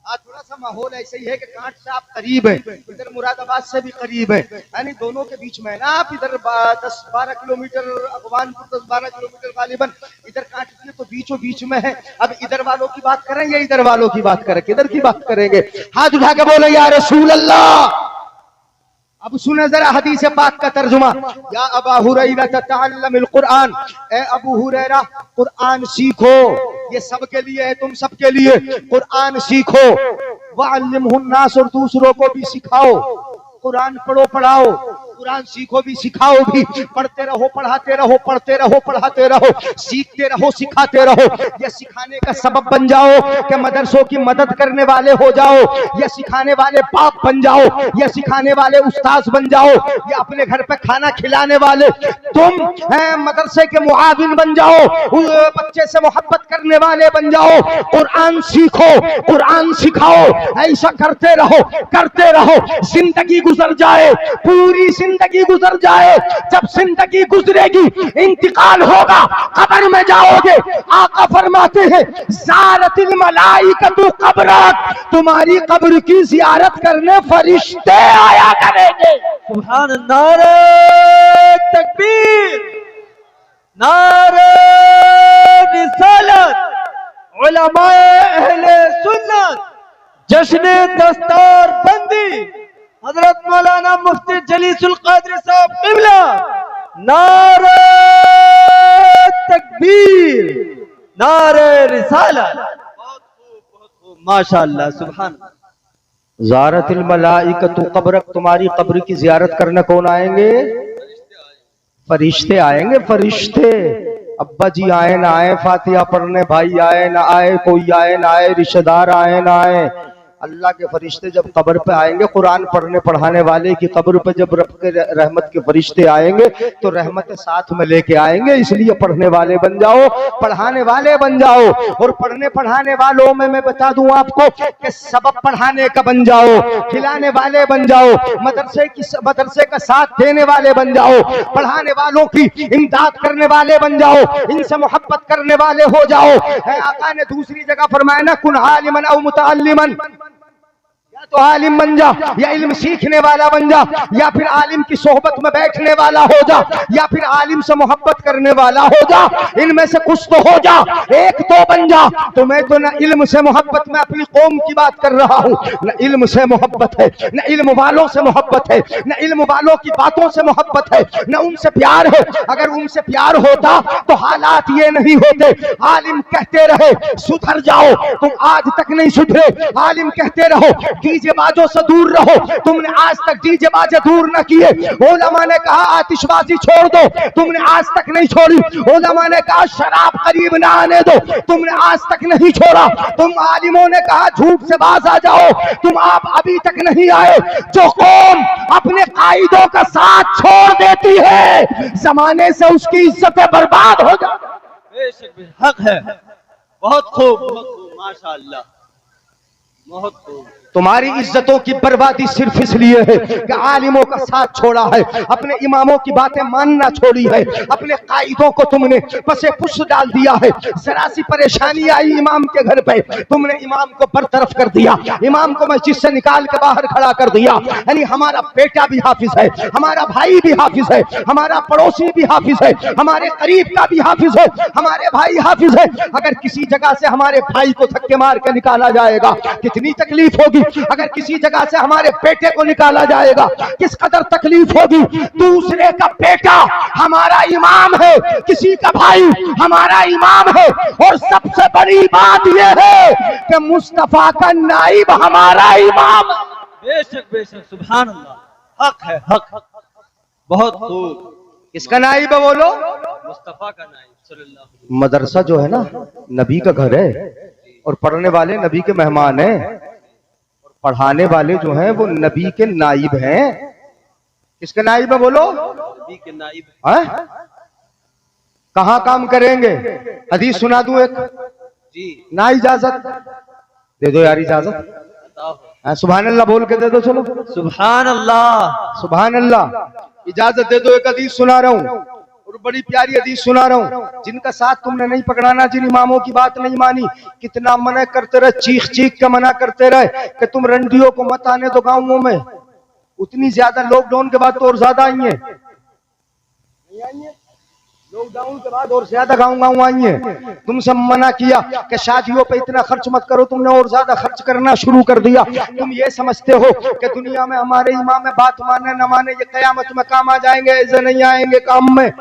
आज थोड़ा सा माहौल ऐसे ही है कि कांट से आप करीब है, इधर मुरादाबाद से भी करीब है, यानी दोनों के बीच में है ना। आप इधर 10-12 किलोमीटर अफगानपुर, 10-12 किलोमीटर गालिबन, इधर कांट के तो बीचों बीच में है। अब इधर वालों की बात करें या इधर वालों की बात करें, किधर की बात करेंगे। हाथ उठा के बोले या रसूल अल्लाह। अब सुने जरा हदीस पाक का तर्जुमा। या अबा हुरैरा तअल्लमिल कुरान, ए अबू हुरैरा कुरान सीखो, ये सबके लिए है, तुम सबके लिए कुरान सीखो। वअल्लिमहुन नास, और दूसरों को भी सिखाओ। कुरान पढ़ो पढ़ाओ, कुरान सीखो भी सिखाओ भी, पढ़ते रहो पढ़ाते रहो, पढ़ते रहो पढ़ाते रहो, सीखते रहो सिखाते रहो। ये सिखाने का सबब बन जाओ कि मदरसों की मदद करने वाले हो जाओ, ये सिखाने वाले बाप बन जाओ, ये सिखाने वाले उस्ताद बन जाओ, ये अपने घर पे खाना खिलाने वाले तुम मदरसे के मुआविन बन जाओ, बच्चे से मोहब्बत करने वाले बन जाओ। कुरान सीखो, कुरान सिखाओ, ऐसा करते रहो, जिंदगी गुजर जाए, पूरी जिंदगी गुजर जाए। जब जिंदगी गुजरेगी इंतकाल होगा, कब्र में जाओगे, आका फरमाते हैं ज़ारतिल मलाइकतु क़ब्रक, तुम्हारी कब्र की जियारत करने फरिश्ते आया करेंगे। सुभान अल्लाह, नारे तकबीर, नारे रिसालत, उलमाए अहले सुन्नत, जश्न दस्तार बंदी हजरत मौलाना मुफ्ती जलीसुल क़ादरी साहब क़िबला, नारे तकबीर, नारे रिसालत। बहुत खूब माशाअल्लाह, सुभान। ज़ारतिल मलाइकतु क़ब्रक, तुम्हारी कब्र की जियारत करने कौन आएंगे? फरिश्ते आएंगे, फरिश्ते। अब्बा जी आए ना आए, फातिहा पढ़ने भाई आए ना आए, कोई आए ना आए, रिश्तेदार आए ना आए, अल्लाह के फरिश्ते जब कब्र पे आएंगे, कुरान पढ़ने पढ़ाने वाले की कब्र पे जब रब के रहमत के फरिश्ते आएंगे तो रहमत साथ में लेके आएंगे। इसलिए पढ़ने वाले बन जाओ, पढ़ाने वाले बन जाओ। और पढ़ने पढ़ाने वालों में मैं बता दूं आपको कि सबक पढ़ाने का बन जाओ, खिलाने वाले बन जाओ, मदरसे का साथ देने वाले बन जाओ, पढ़ाने वालों की इमदाद करने वाले बन जाओ, इनसे मोहब्बत करने वाले हो जाओ। है आका ने दूसरी जगह फरमाया ना, कुन आलिमन औ मुतअल्लिमन, या तो आलिम बन जा, या इल्म सीखने वाला बन जा, या फिर आलिम की सोहबत में बैठने वाला हो जा, या फिर आलिम से मोहब्बत करने वाला हो जा। इनमें से कुछ तो हो जा, एक तो बन जा। तो मैं तो न इल्म से मोहब्बत में अपनी कौम की बात कर रहा हूँ, न इल्म से मोहब्बत है, न इल्म वालों से मोहब्बत है, न इल्म वालों की बातों से मोहब्बत है, न उनसे प्यार है। अगर उनसे प्यार होता तो हालात ये नहीं होते। आलिम कहते रहे सुधर जाओ, तुम आज तक नहीं सुधरे। आलिम कहते रहो डीजे बाजों से दूर रहो, तुमने आज तक डीजे बाजे दूर न किए। उलमा ने कहा आतिशबाजी छोड़ दो, तुमने आज तक नहीं छोड़ी। उलमा ने कहा शराब करीब न आने दो, तुमने आज तक नहीं छोड़ा। तुम आलिमों ने कहा झूठ से बाज आ जाओ, तुम आप अभी तक नहीं आए। जो कौम अपने कायदों का साथ छोड़ देती है, जमाने से उसकी इज्जतें बर्बाद हो जाती। बेशक हक है। बहुत खूब, माशाअल्लाह, बहुत खूब। तुम्हारी इज्जतों की बर्बादी सिर्फ इसलिए है कि आलिमों का साथ छोड़ा है, अपने इमामों की बातें मानना छोड़ी है, अपने कायदों को तुमने पसे पुश डाल दिया है। जरा सी परेशानी आई इमाम के घर पे, तुमने इमाम को बरतरफ कर दिया, इमाम को मस्जिद से निकाल के बाहर खड़ा कर दिया। यानी हमारा बेटा भी हाफिज है, हमारा भाई भी हाफिज है, हमारा पड़ोसी भी हाफिज है, हमारे करीब का भी हाफिज है, हमारे भाई हाफिज है। अगर किसी जगह से हमारे भाई को धक्के मार के निकाला जाएगा कितनी तकलीफ होगी। अगर किसी जगह से हमारे बेटे को निकाला जाएगा किस कदर तकलीफ होगी। दूसरे का बेटा हमारा इमाम है, किसी का भाई हमारा इमाम है। और सबसे बड़ी बात यह है कि मुस्तफा का नाइब हमारा इमाम। बेशक बेशक, सुभान अल्लाह, हक है, हक। बहुत खूब। किसका नाइब है बोलो? मुस्तफा का नाइब सल्लल्लाहु अलैहि वसल्लम। मदरसा जो है ना नबी का घर है, और पढ़ने वाले नबी के मेहमान हैं, पढ़ाने वाले जो हैं वो नबी के नाइब हैं। किसके नाइब है बोलो? नबी के नाइब। कहाँ काम करेंगे? हदीस सुना दूं एक? जी। ना इजाजत दे दो यार, इजाजत। सुभान अल्लाह बोल के दे दो। चलो सुभान अल्लाह, सुभान अल्लाह। इजाजत दे दो, एक हदीस सुना रहा हूँ, और बड़ी प्यारी हदीस सुना रहा हूँ। जिनका साथ तुमने नहीं पकड़ाना, जिन इमामों की बात नहीं मानी, कितना मना करते रहे, चीख चीख के मना करते रहे कि तुम रंडियों को मत आने दो गाँवों में। उतनी ज्यादा लॉकडाउन के बाद तो और ज्यादा आई है, लॉकडाउन के बाद और ज्यादा गाँव आई है। तुमसे मना किया कि शादियों पे इतना खर्च मत करो, तुमने और ज्यादा खर्च करना शुरू कर दिया। तुम ये समझते हो कि दुनिया में हमारे इमाम में बात माने न माने ये कयामत में काम आ जाएंगे। ऐसे नहीं आएंगे काम में,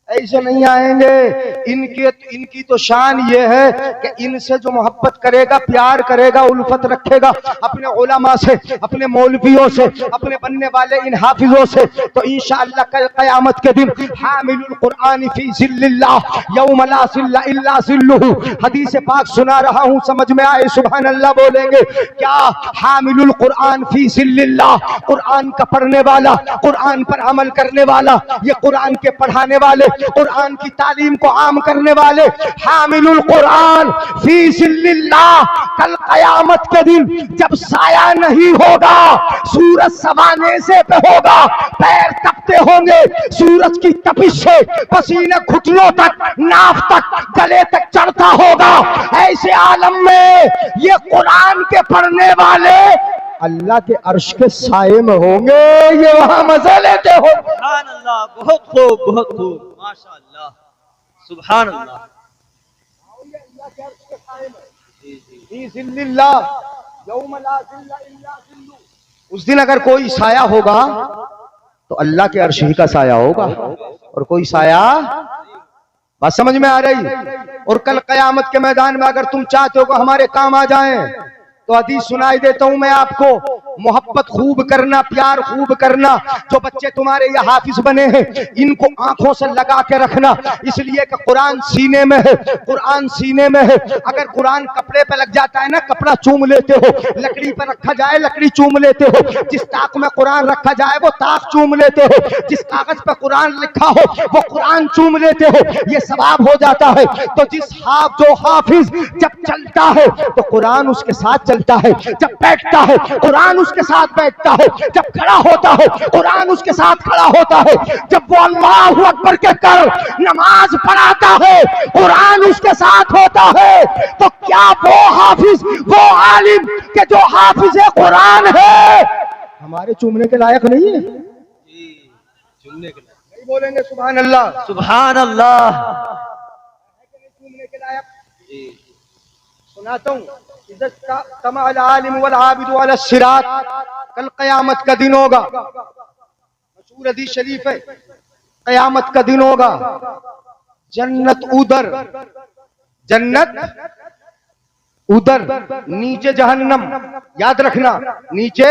ऐसे नहीं आएंगे। इनकी तो शान ये है कि इनसे जो मोहब्बत करेगा, प्यार करेगा, उल्फत रखेगा अपने उलमा से, अपने मौलवियों से, अपने बनने वाले इन हाफिजों से, तो इंशाअल्लाह कल क़यामत के दिन हामिलुल कुरान फी ज़िल्लिल्लाह यौम ला ज़िल्ला इल्ला ज़िल्लुहु। हदीस पाक सुना रहा हूं, समझ में आए सुभान अल्लाह बोलेंगे क्या? हामिलुल कुरान फी ज़िल्लिल्लाह, कुरान का पढ़ने वाला, कुरान पर अमल करने वाला, ये कुरान के पढ़ाने वाले, कुरान की तालीम को आम करने वाले। हामिलुल कुरान फी ज़िल्लिल्लाह, कल क़यामत के दिन जब साया नहीं होगा, सूरज सवाने से पे होगा, पैर तपते होंगे सूरज की तपिश से, पसीने घुटनों तक, नाफ तक, गले तक चढ़ता होगा। ऐसे आलम में ये कुरान के पढ़ने वाले अल्लाह के अर्श के साये में होंगे, ये वहां मजे लेते हो। सुभान अल्लाह, बहुत खूब, बहुत खूब, माशाअल्लाह, सुभान अल्लाह। उस दिन अगर कोई साया होगा तो अल्लाह के अर्श ही का साया होगा, और कोई साया, बात समझ में आ रही? और कल कयामत के मैदान में अगर तुम चाहते हो कि हमारे काम आ जाएं, तो हदीस सुनाई देता हूं मैं आपको। मोहब्बत खूब करना, प्यार खूब करना। जो बच्चे तुम्हारे ये हाफिज बने हैं इनको आंखों से लगा के रखना, इसलिए कि कुरान सीने में है, कुरान सीने में है। अगर कुरान कपड़े पे लग जाता है ना, कपड़ा चूम लेते हो, लकड़ी पर रखा जाए लकड़ी चूम लेते हो, जिस ताक में कुरान रखा जाए वो ताक चूम लेते हो, जिस कागज पर कुरान लिखा हो वो कुरान चूम लेते हो, ये सवाब हो जाता है। तो जो हाफिज जब चलता है तो कुरान उसके साथ चलता है, जब बैठता है कुरान उसके साथ बैठता है, जब खड़ा होता है कुरान उसके साथ खड़ा होता है, जब वो अल्लाहु अकबर के कर नमाज पढ़ाता है कुरान उसके साथ होता है। तो क्या वो हाफिज, वो आलिम के जो हाफिज कुरान है हमारे चूमने के लायक नहीं है? चुनने के लिए नहीं बोलेंगे सुभान अल्लाह? सुभान अल्लाह। चूमने के लायक सुनाता हूँ। तमअल आलिम वल आबिदु अला सिरात, कल कयामत का दिन होगा, मशहूर हदीस शरीफ है, कयामत का दिन होगा, जन्नत उधर, जन्नत उधर, नीचे जहन्नम। याद रखना, नीचे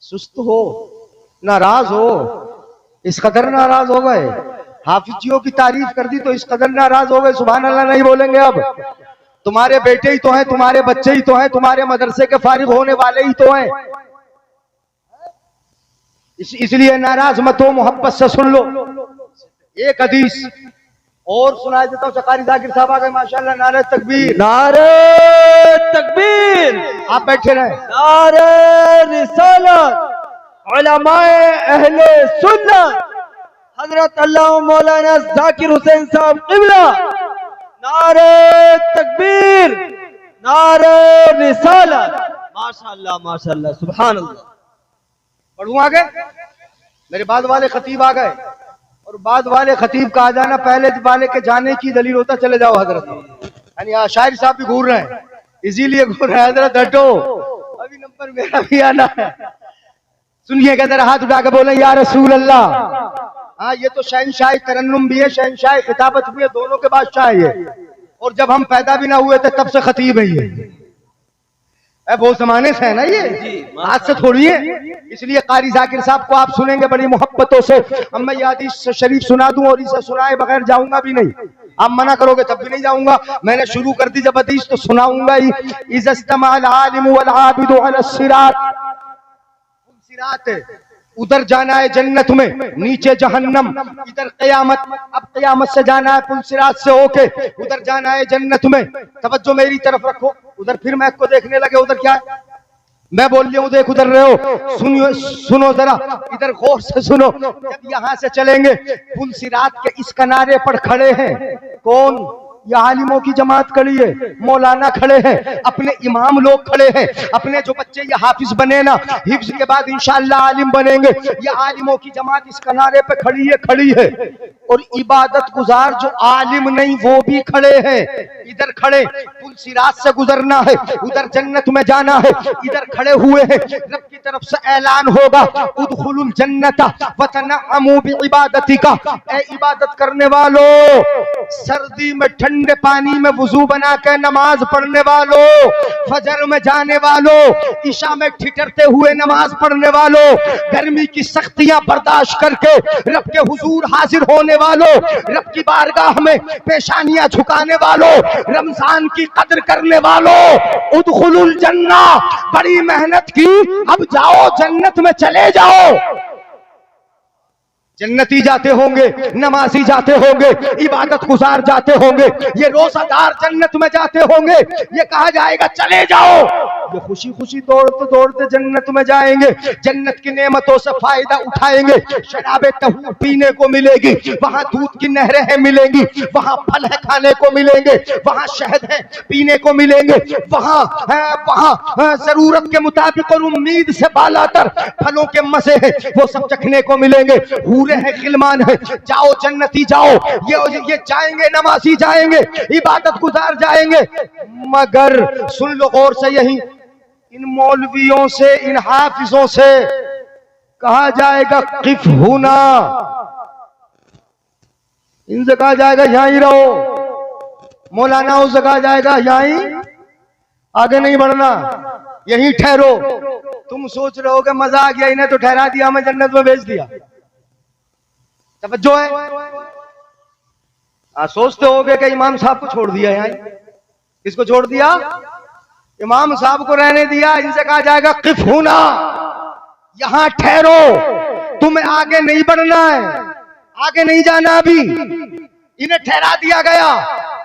सुस्त हो, नाराज हो, इस कदर नाराज हो गए, हाफिजियों की तारीफ कर दी तो इस कदर नाराज हो गए, सुभान अल्लाह नहीं बोलेंगे। अब तुम्हारे बेटे ही तो हैं, तुम्हारे बच्चे ही तो हैं, तुम्हारे मदरसे के फारिग होने वाले ही तो हैं, इसलिए नाराज मत हो, मोहब्बत से सुन लो। एक हदीस और सुनाई देता हूँ। चकारी जाकिर साहब आ गए माशाल्लाह, नारे तकबीर, नारे तकबीर, आप बैठे रहे। नारे रिसालत, उलमाए अहले सुन्नत हजरत अल्लाह मौलाना जाकिर हुसैन साहब क़िबला, नारे तकबीर, नारे रिसालत, माशाल्लाह माशाल्लाह, सुभान अल्लाह। पढ़ूं आगे? मेरे बाद वाले खतीब आ गए, और बाद वाले खतीब का आ जाना पहले वाले के जाने की दलील होता। चले जाओ हजरत, यानी शायर साहब भी घूर रहे हैं, इसीलिए घूर रहे हैं। हजरत हटो, अभी नंबर मेरा भी आना है। सुनिएगा जरा, हाथ उठा के बोले या रसूल अल्लाह। हाँ, ये तो शहनशाह तरन्नुम भी है, शहनशाह खिताबत भी है, दोनों के बादशाह है ये। और जब हम पैदा भी ना हुए थे तब से खतीब है ये, बहुत जमाने से है ना ये, आज से थोड़ी है। इसलिए कारी जाकिर साहब को आप सुनेंगे बड़ी मोहब्बतों से। अब मैं ये हदीस शरीफ सुना दूं और इसे सुनाए बगैर जाऊंगा भी नहीं, आप मना करोगे तब भी नहीं जाऊंगा। मैंने शुरू कर दी जब हदीस तो सुनाऊंगा ही। इज़्तमअल आलिम वल आबिदु अला सिरात, सिरात उधर जाना है जन्नत में, नीचे जहन्नम, इधर कयामत। अब कयामत से जाना है पुल सिरात से होके, उधर जाना है जन्नत में। तवज्जो मेरी तरफ रखो, उधर फिर मैं को देखने लगे, उधर क्या है मैं बोल रहा हूँ, देख उधर रहे हो, सुनियो, सुनो जरा, इधर गौर से सुनो। जब यहाँ से चलेंगे पुल सिरात के इस किनारे पर खड़े हैं कौन? ये आलिमों की जमात खड़ी है, मौलाना खड़े हैं, अपने इमाम लोग खड़े हैं, अपने जो बच्चे ये हाफिज बने ना, हिफ्ज के बाद इंशाअल्लाह आलिम बनेंगे, ये आलिमों की जमात इस किनारे पे खड़ी है। और इबादत गुजार जो आलिम नहीं वो भी खड़े हैं, इधर खड़े, पुल सिरात से गुजरना है, उधर जन्नत में जाना है, इधर खड़े हुए हैं। रब की तरफ से ऐलान होगा, उदखुलुल जन्नत वतनअमू बिइबादतिका, ए इबादत करने वालों, सर्दी में ठंडे पानी में वुजू बना के नमाज पढ़ने वालों, फजर में जाने वालों, ईशा में ठिठरते हुए नमाज पढ़ने वालों, गर्मी की सख्तियां बर्दाश्त करके रब के हुजूर हाजिर होने वालों, रब की बारगाह में पेशानियां झुकाने वालों, रमजान की कदर करने वालों, उदखुलुल जन्ना, बड़ी मेहनत की, अब जाओ जन्नत में चले जाओ। जन्नती जाते होंगे, नमाजी जाते होंगे, इबादत गुजार जाते होंगे, ये रोजादार जन्नत में जाते होंगे। ये कहा जाएगा चले जाओ, ये खुशी खुशी दौड़ते दौड़ते जन्नत में जाएंगे, जन्नत की नेमतों से फायदा उठाएंगे। शराबे तहूर पीने को मिलेगी, वहां दूध की नहरें मिलेंगी, वहां फल है खाने को मिलेंगे, वहां शहद है पीने को मिलेंगे, वहां जरूरत के मुताबिक और उम्मीद से बालातर फलों के मजे हैं वो सब चखने को मिलेंगे। हूरे हैं, खिलमान है, जाओ जन्नती जाओ। ये जाएंगे, नमाजी जाएंगे, इबादत गुजार जाएंगे, मगर सुन लो गौर से, यही इन मौलवियों से, इन हाफिजों से कहा जाएगा किफ हुना, इनसे कहा जाएगा यहां ही रहो। मौलानाओं से कहा जाएगा यहां ही, आगे नहीं बढ़ना, यहीं ठहरो। तुम सोच रहे हो कि मजा आ गया, इन्हें तो ठहरा दिया, हमें जन्नत में भेज दिया। तवज्जो है। सोचते होगे कि इमाम साहब को छोड़ दिया यहाँ। किसको छोड़ दिया? इमाम साहब को रहने दिया। इनसे कहा जाएगा किफ होना, यहां ठहरो, तुम्हें आगे नहीं बढ़ना है, आगे नहीं जाना अभी। इन्हें ठहरा दिया गया।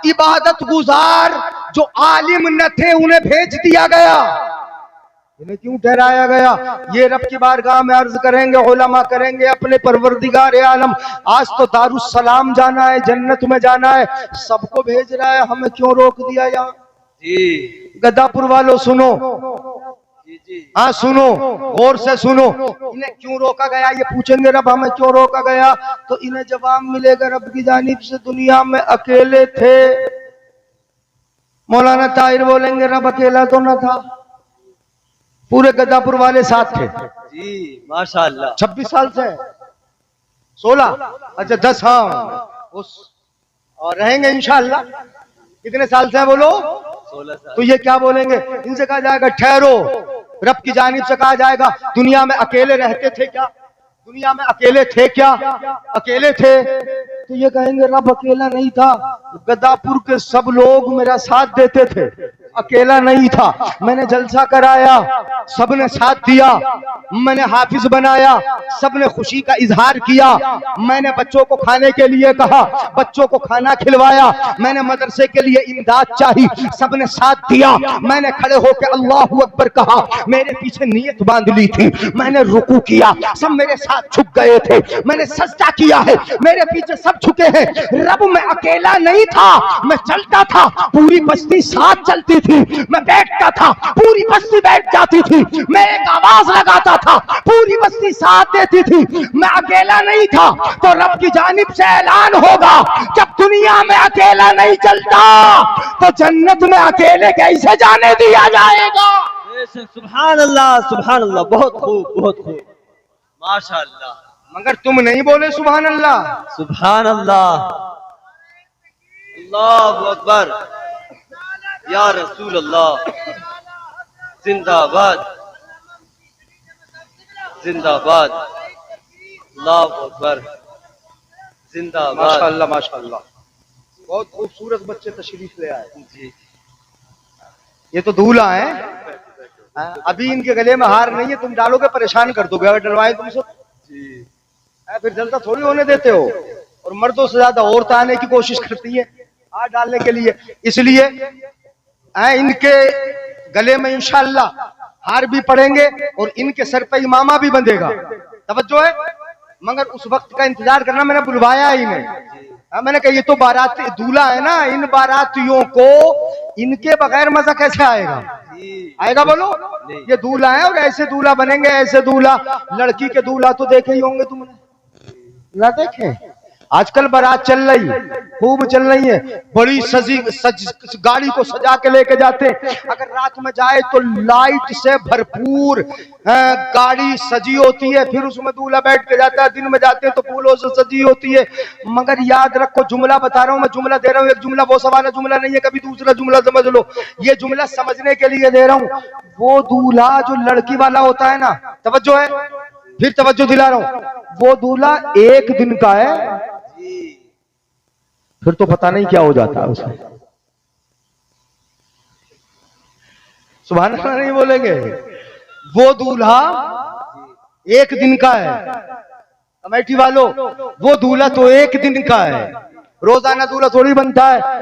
इबादत गुजार जो आलिम न थे उन्हें भेज दिया गया। इन्हें क्यों ठहराया गया? ये रब की बारगाह में अर्ज करेंगे, उलमा करेंगे अपने परवरदिगार आलम, आज तो दारुस्सलाम जाना है, जन्नत में जाना है, सबको भेज रहा है, हमें क्यों रोक दिया यहाँ? जी गद्दापुर वालों सुनो, हाँ सुनो, गौर से सुनो। इन्हें क्यों रोका गया? ये पूछेंगे रब हमें क्यों रोका गया, तो इन्हें जवाब मिलेगा रब की जानिब से, दुनिया में अकेले थे। मौलाना ताहिर बोलेंगे रब अकेला तो न था, पूरे गद्दापुर वाले साथ थे। जी माशाअल्लाह। 26 साल से 16, अच्छा 10, हाँ उस और रहेंगे इंशाअल्लाह। कितने साल से है बोलो? 16 साल। तो ये क्या बोलेंगे? इनसे कहा जाएगा ठहरो, रब की जानिब से कहा जाएगा दुनिया में अकेले रहते थे क्या? दुनिया में अकेले थे क्या? अकेले थे। तो ये कहेंगे रब अकेला नहीं था, गद्दापुर के सब लोग मेरा साथ देते थे, अकेला नहीं था। मैंने जलसा कराया, सबने साथ दिया। मैंने हाफिज बनाया, सबने खुशी का इजहार किया। मैंने बच्चों को खाने के लिए कहा, बच्चों को खाना खिलवाया। मैंने मदरसे के लिए इमदाद चाही, सबने साथ दिया। मैंने खड़े होकर अल्लाहू अकबर कहा, मेरे पीछे नियत बांध ली थी। मैंने रुकू किया, सब मेरे साथ झुक गए थे। मैंने सजदा किया है, मेरे पीछे सब झुके हैं। रब मैं अकेला नहीं था, मैं चलता था, पूरी बस्ती साथ चलती थी। मैं बैठता था, पूरी बस्ती बैठ जाती थी। मैं एक आवाज लगाता था, पूरी बस्ती साथ देती थी। मैं अकेला नहीं था। तो रब की जानिब से ऐलान होगा, जब दुनिया में अकेला नहीं चलता तो जन्नत में अकेले कैसे जाने दिया जाएगा? सुभान अल्लाह, सुभान अल्लाह। बहुत खूब, बहुत खूब, माशाअल्लाह। मगर तुम नहीं बोले सुभान अल्लाह। सुभान अल्लाह, अल्लाहु अकबर, या रसूल अल्लाह, जिंदाबाद, जिंदाबाद, अल्लाहु अकबर, जिंदाबाद। माशाअल्लाह माशाअल्लाह, बहुत खूबसूरत बच्चे तशरीफ ले आए जी। ये तो दूल्हा है, अभी इनके गले में हार नहीं है, तुम डालोगे परेशान कर दोगे अगर डलवाए तुमसे जी। फिर जलसा थोड़ी होने देते हो। और मर्दों से ज्यादा औरतें आने की कोशिश करती है हार डालने के लिए, इसलिए इनके गले में इंशाअल्लाह हार भी पड़ेंगे और इनके सर पे इमामा भी बंधेगा। तवज्जो है। मगर उस वक्त का इंतजार करना, मैंने बुलवाया इन्हें। मैंने कहा ये तो बाराती दूल्हा है ना, इन बारातियों को इनके बगैर मजा कैसे आएगा? आएगा बोलो? ये दूल्हा है और ऐसे दूल्हा बनेंगे, ऐसे दूल्हा। लड़की के दूल्हा तो देखे ही होंगे तुमने, ना देखे? आजकल बारात चल रही, खूब चल रही है, बड़ी गाड़ी को सजा के लेके जाते। अगर रात में जाए तो लाइट से भरपूर गाड़ी सजी होती है, फिर उसमें दूल्हा बैठ के जाता है। दिन में जाते हैं तो फूलों से सजी होती है। मगर याद रखो, जुमला बता रहा हूं मैं, जुमला दे रहा हूं, एक जुमला वो सवाल जुमला नहीं है, कभी दूसरा जुमला समझ लो। ये जुमला समझने के लिए दे रहा हूं। वो दूल्हा जो लड़की वाला होता है ना, तवज्जो है, फिर तवज्जो दिला रहा हूं, वो दूल्हा एक दिन का है, फिर तो पता नहीं क्या हो जाता है उसमें। सुभान अल्लाह नहीं बोलेंगे? वो दूल्हा एक दिन का है। कमेटी वालों, वो दूल्हा तो एक दिन का है, रोजाना दूल्हा थोड़ी बनता है।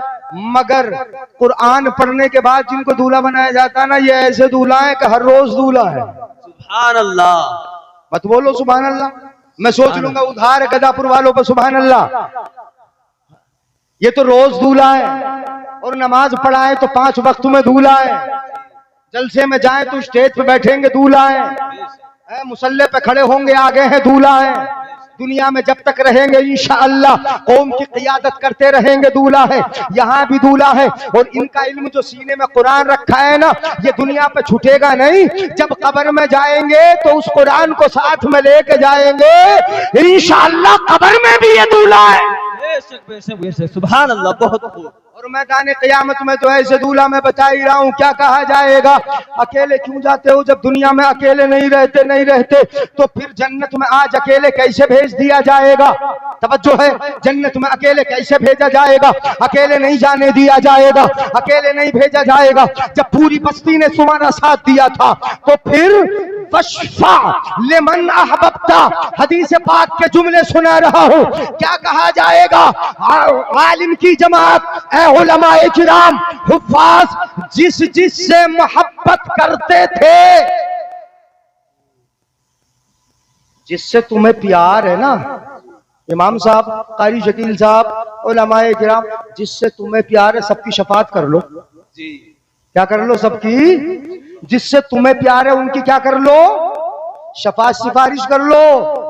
मगर कुरान पढ़ने के बाद जिनको दूल्हा बनाया जाता है ना, ये ऐसे दूल्हा है कि हर रोज दूल्हा है। सुभान अल्लाह। मत बोलो सुभान अल्लाह, मैं सोच लूंगा उधार है गदापुर वालों पर। सुभान अल्लाह, ये तो रोज दूल्हा है। और नमाज पढ़ाए तो 5 वक्त में दूल्हा है। जलसे में जाए तो स्टेज पे बैठेंगे दूल्हा है। मुसल्ले पे खड़े होंगे आगे है दूल्हा है। दुनिया में जब तक रहेंगे इंशाअल्लाह कौम की क़ियादत करते रहेंगे दूल्हा है। यहाँ भी दूल्हा है। और इनका इल्म जो सीने में कुरान रखा है ना, ये दुनिया पे छूटेगा नहीं। जब कब्र में जाएंगे तो उस कुरान को साथ में लेके जाएंगे इंशाअल्लाह, कब्र में भी ये दूल्हा है। बेशक बेशक बेशक, सुभान अल्लाह। बहुत खूब। और मैदान क़यामत में तो ऐसे दूल्हा मैं बता ही रहा हूँ, क्या कहा जाएगा, अकेले क्यों जाते हो, जब दुनिया में अकेले नहीं रहते तो फिर जन्नत में आज अकेले कैसे भेज दिया जाएगा। तवज्जो है, जन्नत में अकेले कैसे भेजा जाएगा, अकेले नहीं जाने दिया जाएगा, अकेले नहीं भेजा जाएगा। जब पूरी बस्ती ने तुम्हारा साथ दिया था तो फिर वशफा लिमन अहबब्ता, हदीस पाक के जुमले सुना रहा हूँ, क्या कहा जाएगा, आलिम की जमात, ए उलमाए किराम, हुफ्फाज, जिससे मोहब्बत करते थे, जिससे तुम्हें प्यार है ना, इमाम साहब, कारी शकील साहब, उलमाए किराम, जिससे तुम्हें प्यार है सबकी शफात कर लो जी। क्या कर लो, सबकी, जिससे तुम्हें प्यार है उनकी क्या कर लो, शफात सिफारिश कर लो,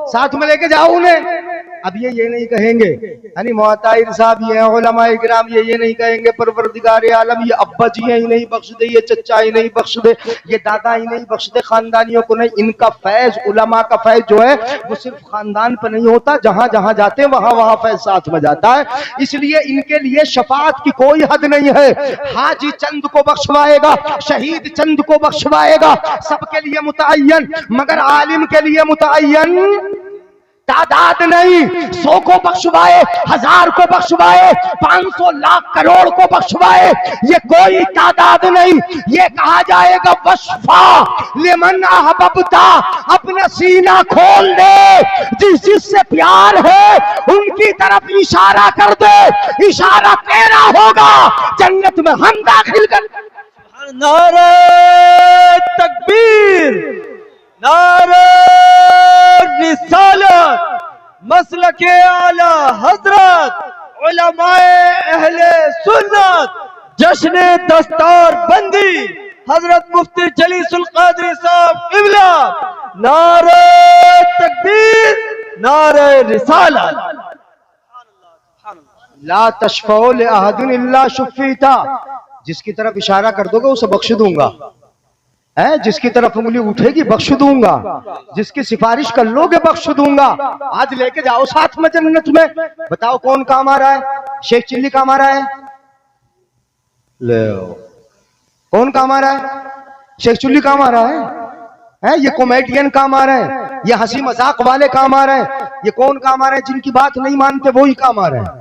साथ में लेके जाओ उन्हें। अब ये नहीं कहेंगे, यानी मोहताहिर साहब ये उलमाए किराम ये नहीं कहेंगे परवरदिगार आलम ये अब्बा जी ही नहीं बख्श दे, ये चचा ही नहीं बख्श दे, ये दादा ही नहीं बख्श दे, खानदानियों को नहीं। इनका फैज, उलमा का फैज जो है वो सिर्फ खानदान पर नहीं होता, जहां जहां जाते हैं वहां फैज साथ में जाता है। इसलिए इनके लिए शफात की कोई हद नहीं है। हाजी चंद को बख्शवाएगा, शहीद चंद को बख्शवाएगा, सबके लिए मुतअय्यन, मगर आलिम के लिए मुतअय्यन तादाद नहीं। 100 को बख्शवाए, 1000 को बख्शवाए, 500 लाख करोड़ को बख्शवाए, ये कोई तादाद नहीं। ये कहा जाएगा वशफा लिमन अहबब्ता, अपना सीना खोल दे, जिससे प्यार है उनकी तरफ इशारा कर दे, इशारा तेरा होगा, जन्नत में हम दाखिल कर। नारे तकबीर, नारे रिसालत, मसलके आला हजरत, उलमाए अहले सुन्नत, जश्न दस्तार बंदी हजरत मुफ्ती जलीसुल कादरी साहब क़िबला, नारे तकबीर, नारे रिसालत। ला तशफ़ौ ले अहदिन इल्ला शुफ़ीता, जिसकी तरफ इशारा कर दोगे उसे बख्श दूंगा, है, जिसकी तरफ उंगली उठेगी बख्श दूंगा, जिसकी सिफारिश कर लोगे बख्श दूंगा। आज लेके जाओ साथ में जन्नत में। बताओ कौन काम आ रहा है, शेख चिल्ली काम आ रहा है, ले कौन काम आ रहा है, शेख चिल्ली काम आ रहा है, ये कॉमेडियन काम आ रहे हैं, ये हंसी मजाक वाले काम आ रहे हैं। ये कौन काम आ रहे हैं, जिनकी बात नहीं मानते वही काम आ रहे हैं,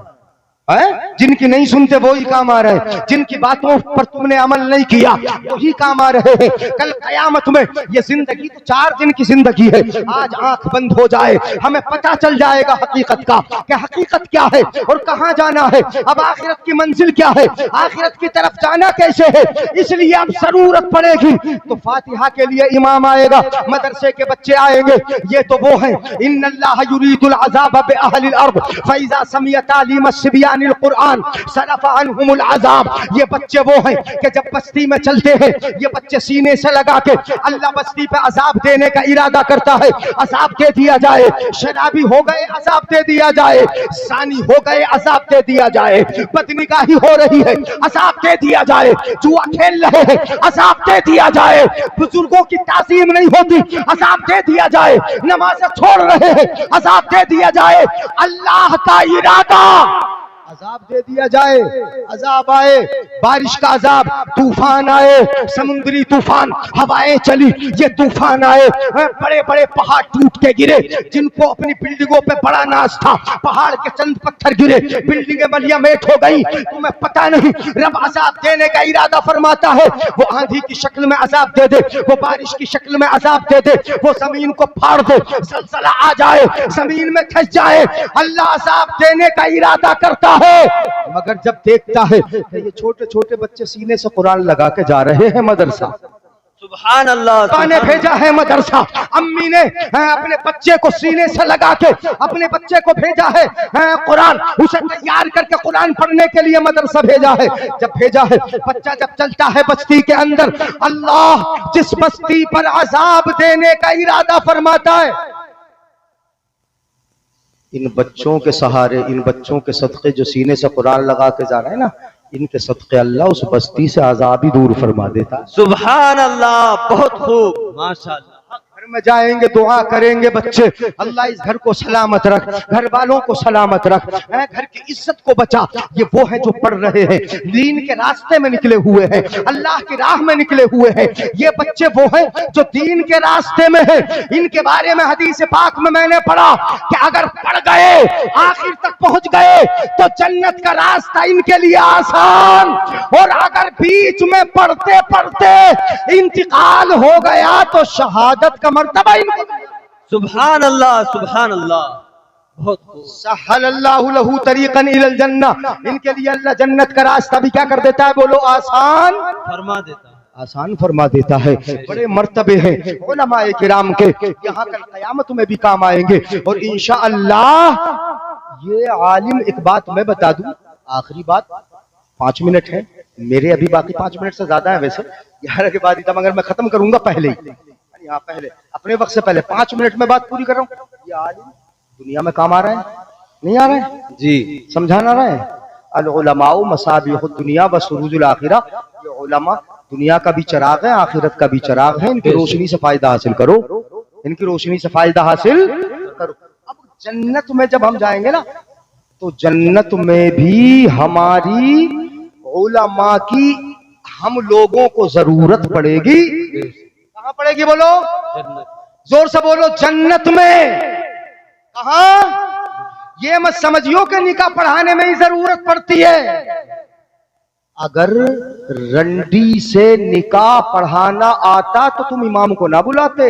जिनकी नहीं सुनते वही काम आ रहे हैं, जिनकी बातों पर तुमने अमल नहीं किया वही काम आ रहे हैं। कल कयामत में ये जिंदगी तो 4 दिन की जिंदगी है, आज आंख बंद हो जाए हमें पता चल जाएगा हकीकत का, कि हकीकत क्या है और कहां जाना है, अब आखिरत की मंजिल क्या है, आखिरत की तरफ जाना कैसे है। इसलिए अब जरूरत पड़ेगी तो फातिहा के लिए इमाम आएगा, मदरसे के बच्चे आएंगे, ये तो वो हैं, इन्नल्लाह युरीदुल अज़ाब बिअहलिल अर्द फइज़ा समिअ तालीम अस्सिबियान कुरान सरफ़ अन्हुमुल अज़ाब। ये बच्चे वो हैं कि जब बस्ती में चलते हैं ये बच्चे सीने से लगा के अल्लाह बस्ती पे अजाब देने का इरादा करता है, अजाब दे दिया जाए, शराबी हो गए अजाब दे दिया जाए, सानी हो गए अजाब दे दिया जाए, बदनिगाही हो रही है अजाब दे दिया जाए, जुआ खेल रहे हैं अजाब दे दिया जाए, बुजुर्गों की ताज़ीम नहीं होती अजाब दे दिया जाए, नमाज़ें छोड़ रहे हैं अजाब दे दिया जाए। अल्लाह का इरादा अजाब दे दिया जाए, अजाब आए, बारिश का अजाब, तूफान आए, समुद्री तूफान, हवाएं चली, ये तूफान आए, बड़े बड़े पहाड़ टूट के गिरे, जिनको अपनी बिल्डिंगों पे बड़ा नाज था, पहाड़ के चंद पत्थर गिरे, बिल्डिंगें मलियामेट हो गई। तुम्हें पता नहीं रब अजाब देने का इरादा फरमाता है, वो आंधी की शक्ल में अजाब दे दे, वो बारिश की शक्ल में अजाब दे दे, वो जमीन को फाड़ दे, ज़लज़ला आ जाए, जमीन में धंस जाए, अल्लाह अजाब देने का इरादा करता है। मगर जब देखता है कि ये छोटे छोटे बच्चे सीने से कुरान लगा के जा रहे हैं मदरसा, सुभान अल्लाह, ने भेजा है मदरसा, अम्मी ने अपने बच्चे को सीने से लगा के अपने बच्चे को भेजा है कुरान, उसे तैयार करके कुरान पढ़ने के लिए मदरसा भेजा है। जब भेजा है बच्चा जब चलता है बस्ती के अंदर, अल्लाह जिस बस्ती पर अजाब देने का इरादा फरमाता है, इन बच्चों के सहारे, इन बच्चों के सदक़े जो सीने से कुरान लगा के जा रहे हैं ना, इनके सदक़े अल्लाह उस बस्ती से अज़ाब ही दूर फरमा देता है। सुभान अल्लाह, बहुत खूब, माशाअल्लाह। घर में जाएंगे दुआ करेंगे बच्चे, अल्लाह इस घर को सलामत रख, घर वालों को सलामत रख, घर की इज्जत को बचा। ये वो है जो पढ़ रहे हैं, दीन के रास्ते में निकले हुए हैं, अल्लाह की राह में निकले हुए हैं। ये बच्चे वो हैं जो दीन के रास्ते में हैं। इनके बारे में हदीस पाक में मैंने पढ़ा कि अगर पढ़ गए, आखिर तक पहुंच गए तो जन्नत का रास्ता इनके लिए आसान, और अगर बीच में पढ़ते पढ़ते इंतकाल हो गया तो शहादत का मर्तबा इनको। सुभान अल्लाह, सुभान अल्लाह। बहुत सहल अल्लाहु लहू तरीकन इलल जन्नह, इनके लिए अल्लाह जन्नत का रास्ता भी क्या कर देता है, बोलो आसान फरमा देता है, आसान फरमा देता है। बड़े मर्तबे हैं उलमाए किराम के, यहाँ कल क़यामत में भी काम आएंगे। और इंशाअल्लाह ये आलिम, एक बात मैं बता दूं, आखिरी बात, 5 मिनट है मेरे, अभी बाकी 5 मिनट से ज्यादा है वैसे, 11 के बाद ही था, मगर मैं खत्म करूंगा पहले ही, यहाँ पहले अपने वक्त से पहले 5 मिनट में बात पूरी कर रहा हूँ। ये आलिम दुनिया में काम आ रहा है, नहीं आ रहा है जी, समझाना रहा है। अल उलमाउ मसाबिहुद दुनिया व सुरूजुल आखिरा, ये उलमा दुनिया का भी चिराग है, आखिरत का भी चिराग है। इनकी रोशनी से फायदा हासिल करो, इनकी रोशनी से फायदा हासिल करो। अब जन्नत में जब हम जाएंगे ना, तो जन्नत में भी हमारी उलमा की हम लोगों को जरूरत पड़ेगी। कहाँ पड़ेगी बोलो, जोर से बोलो, जन्नत में। कहा, ये मत समझियो कि निकाह पढ़ाने में ही जरूरत पड़ती है। अगर रंडी से निकाह पढ़ाना आता तो तुम इमाम को ना बुलाते।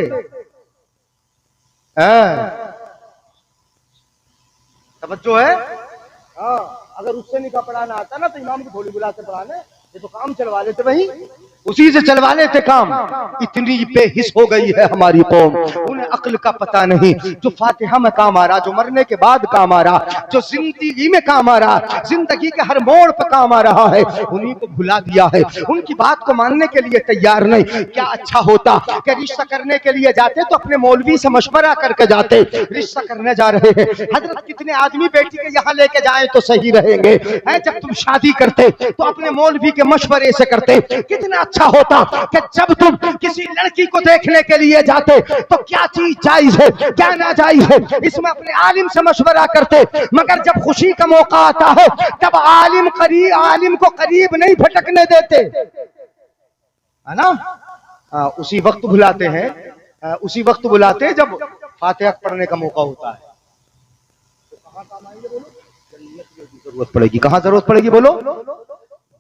तवज्जो है? अगर उससे निकाह पढ़ाना आता ना तो इमाम को थोड़ी बुलाते पढ़ाने, ये तो काम चलवा लेते, वही उसी से चलवा लेते काम। इतनी बेहिस हो गई है हमारी कौम, उन्हें अक्ल का पता नहीं। जो फातिहा में काम आ रहा, जो मरने के बाद काम आ रहा, जो जिंदगी में काम आ रहा, जिंदगी के हर मोड़ पर काम आ रहा है, उन्हीं को भुला दिया है। उनकी बात को मानने के लिए तैयार नहीं। क्या अच्छा होता कि रिश्ता करने के लिए जाते तो अपने मौलवी से मशवरा करके जाते, रिश्ता करने जा रहे हैं, हजरत कितने आदमी बेटी के यहाँ लेके जाए तो सही रहेंगे। जब तुम शादी करते तो अपने मौलवी के मशवरे से करते। कितना अच्छा होता कि जब तुम किसी लड़की को देखने के लिए जाते तो क्या चीज जायज है, क्या नाजायज है, इसमें अपने आलिम से मशवरा करते। मगर जब खुशी का मौका आता है तब आलिम को करीब नहीं भटकने देते, है ना। उसी वक्त बुलाते हैं, उसी वक्त बुलाते हैं जब फातिहा पढ़ने का मौका होता है। तो कहां काम आएंगे बोलो, जन्नत में भी जरूरत पड़ेगी। कहां जरूरत पड़ेगी बोलो,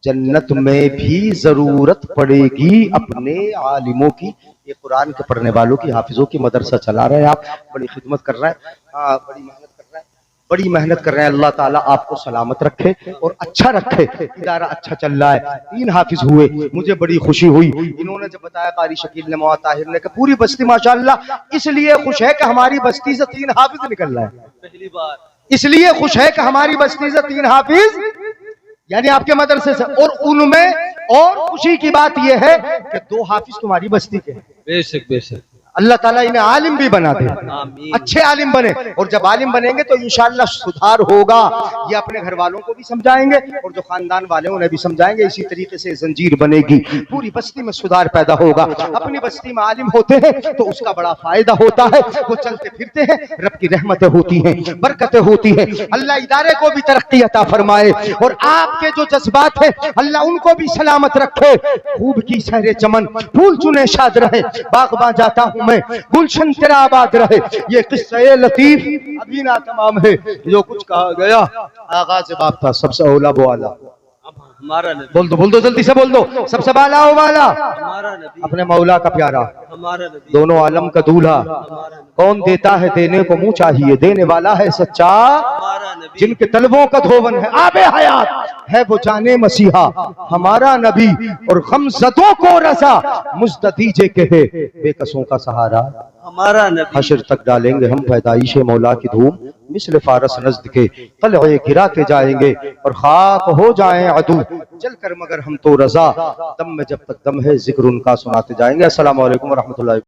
जन्नत में भी जरूरत पड़ेगी अपने आलिमों की। ये कुरान के पढ़ने वालों की, हाफिजों की मदरसा चला रहे हैं आप, बड़ी खिदमत कर रहे हैं, बड़ी मेहनत कर रहे हैं, बड़ी मेहनत कर रहे हैं। अल्लाह ताला आपको सलामत रखे और अच्छा रखे। इदारा अच्छा चल रहा है, 3 हाफिज हुए, मुझे बड़ी खुशी हुई। इन्होंने जब बताया कारी शकील ने, मवा ताहिर ने, कि पूरी बस्ती माशाअल्लाह इसलिए खुश है कि हमारी बस्ती से 3 हाफिज निकल रहा है। पहली बार इसलिए खुश है कि हमारी बस्ती से 3 हाफिज, यानी आपके मदरसे से। और उनमें और खुशी की बात यह है कि 2 हाफिज तुम्हारी बस्ती के हैं। बेशक बेशक, अल्लाह ताला इन्हें आलिम भी बना दे, अच्छे आलिम बने। और जब आलिम बनेंगे तो इंशाअल्लाह सुधार होगा। ये अपने घर वालों को भी समझाएंगे और जो खानदान वाले उन्हें भी समझाएंगे। इसी तरीके से जंजीर बनेगी, पूरी बस्ती में सुधार पैदा होगा। अपनी बस्ती में आलिम होते हैं तो उसका बड़ा फायदा होता है। वो चलते फिरते हैं, रब की रहमतें होती हैं, बरकतें होती हैं। अल्लाह इदारे को भी तरक्की अता फरमाए और आपके जो जज्बात हैं अल्लाह उनको भी सलामत रखे। खूब की सहरे चमन, फूल चुने शाद रहे, बागबां जाता हूं मैं, गुलशन तेरा आबाद रहे। ये किस्सा लतीफ अभी ना तमाम है, जो कुछ कहा गया आगाज़ बाप था, सबसे औला वो आला हमारा नबी, बोल दो जल्दी से बोल दो, सबसे बाला हो वाला हमारा नबी, अपने मौला का प्यारा, हमारा नबी, दोनों आलम का दूल्हा। कौन देता है देने को मुंह चाहिए, देने वाला है सच्चा, हमारा नबी, जिनके तलबों का धोवन है आबे हयात है वो जाने मसीहा, हमारा नबी। और गमज़दों को रज़ा मुस्तदीजे के है बेकसों का सहारा। हमारा नबी, हशर तक डालेंगे हम पैदाइश मौला की धूम, मिस्ल फारस नज़्द के कलए गिराते जाएंगे और खाक हो जाएं अदू जल कर, मगर हम तो रजा, दम में जब तक दम है जिक्र उनका सुनाते जाएंगे। अस्सलामु अलैकुम व रहमतुल्लाहि।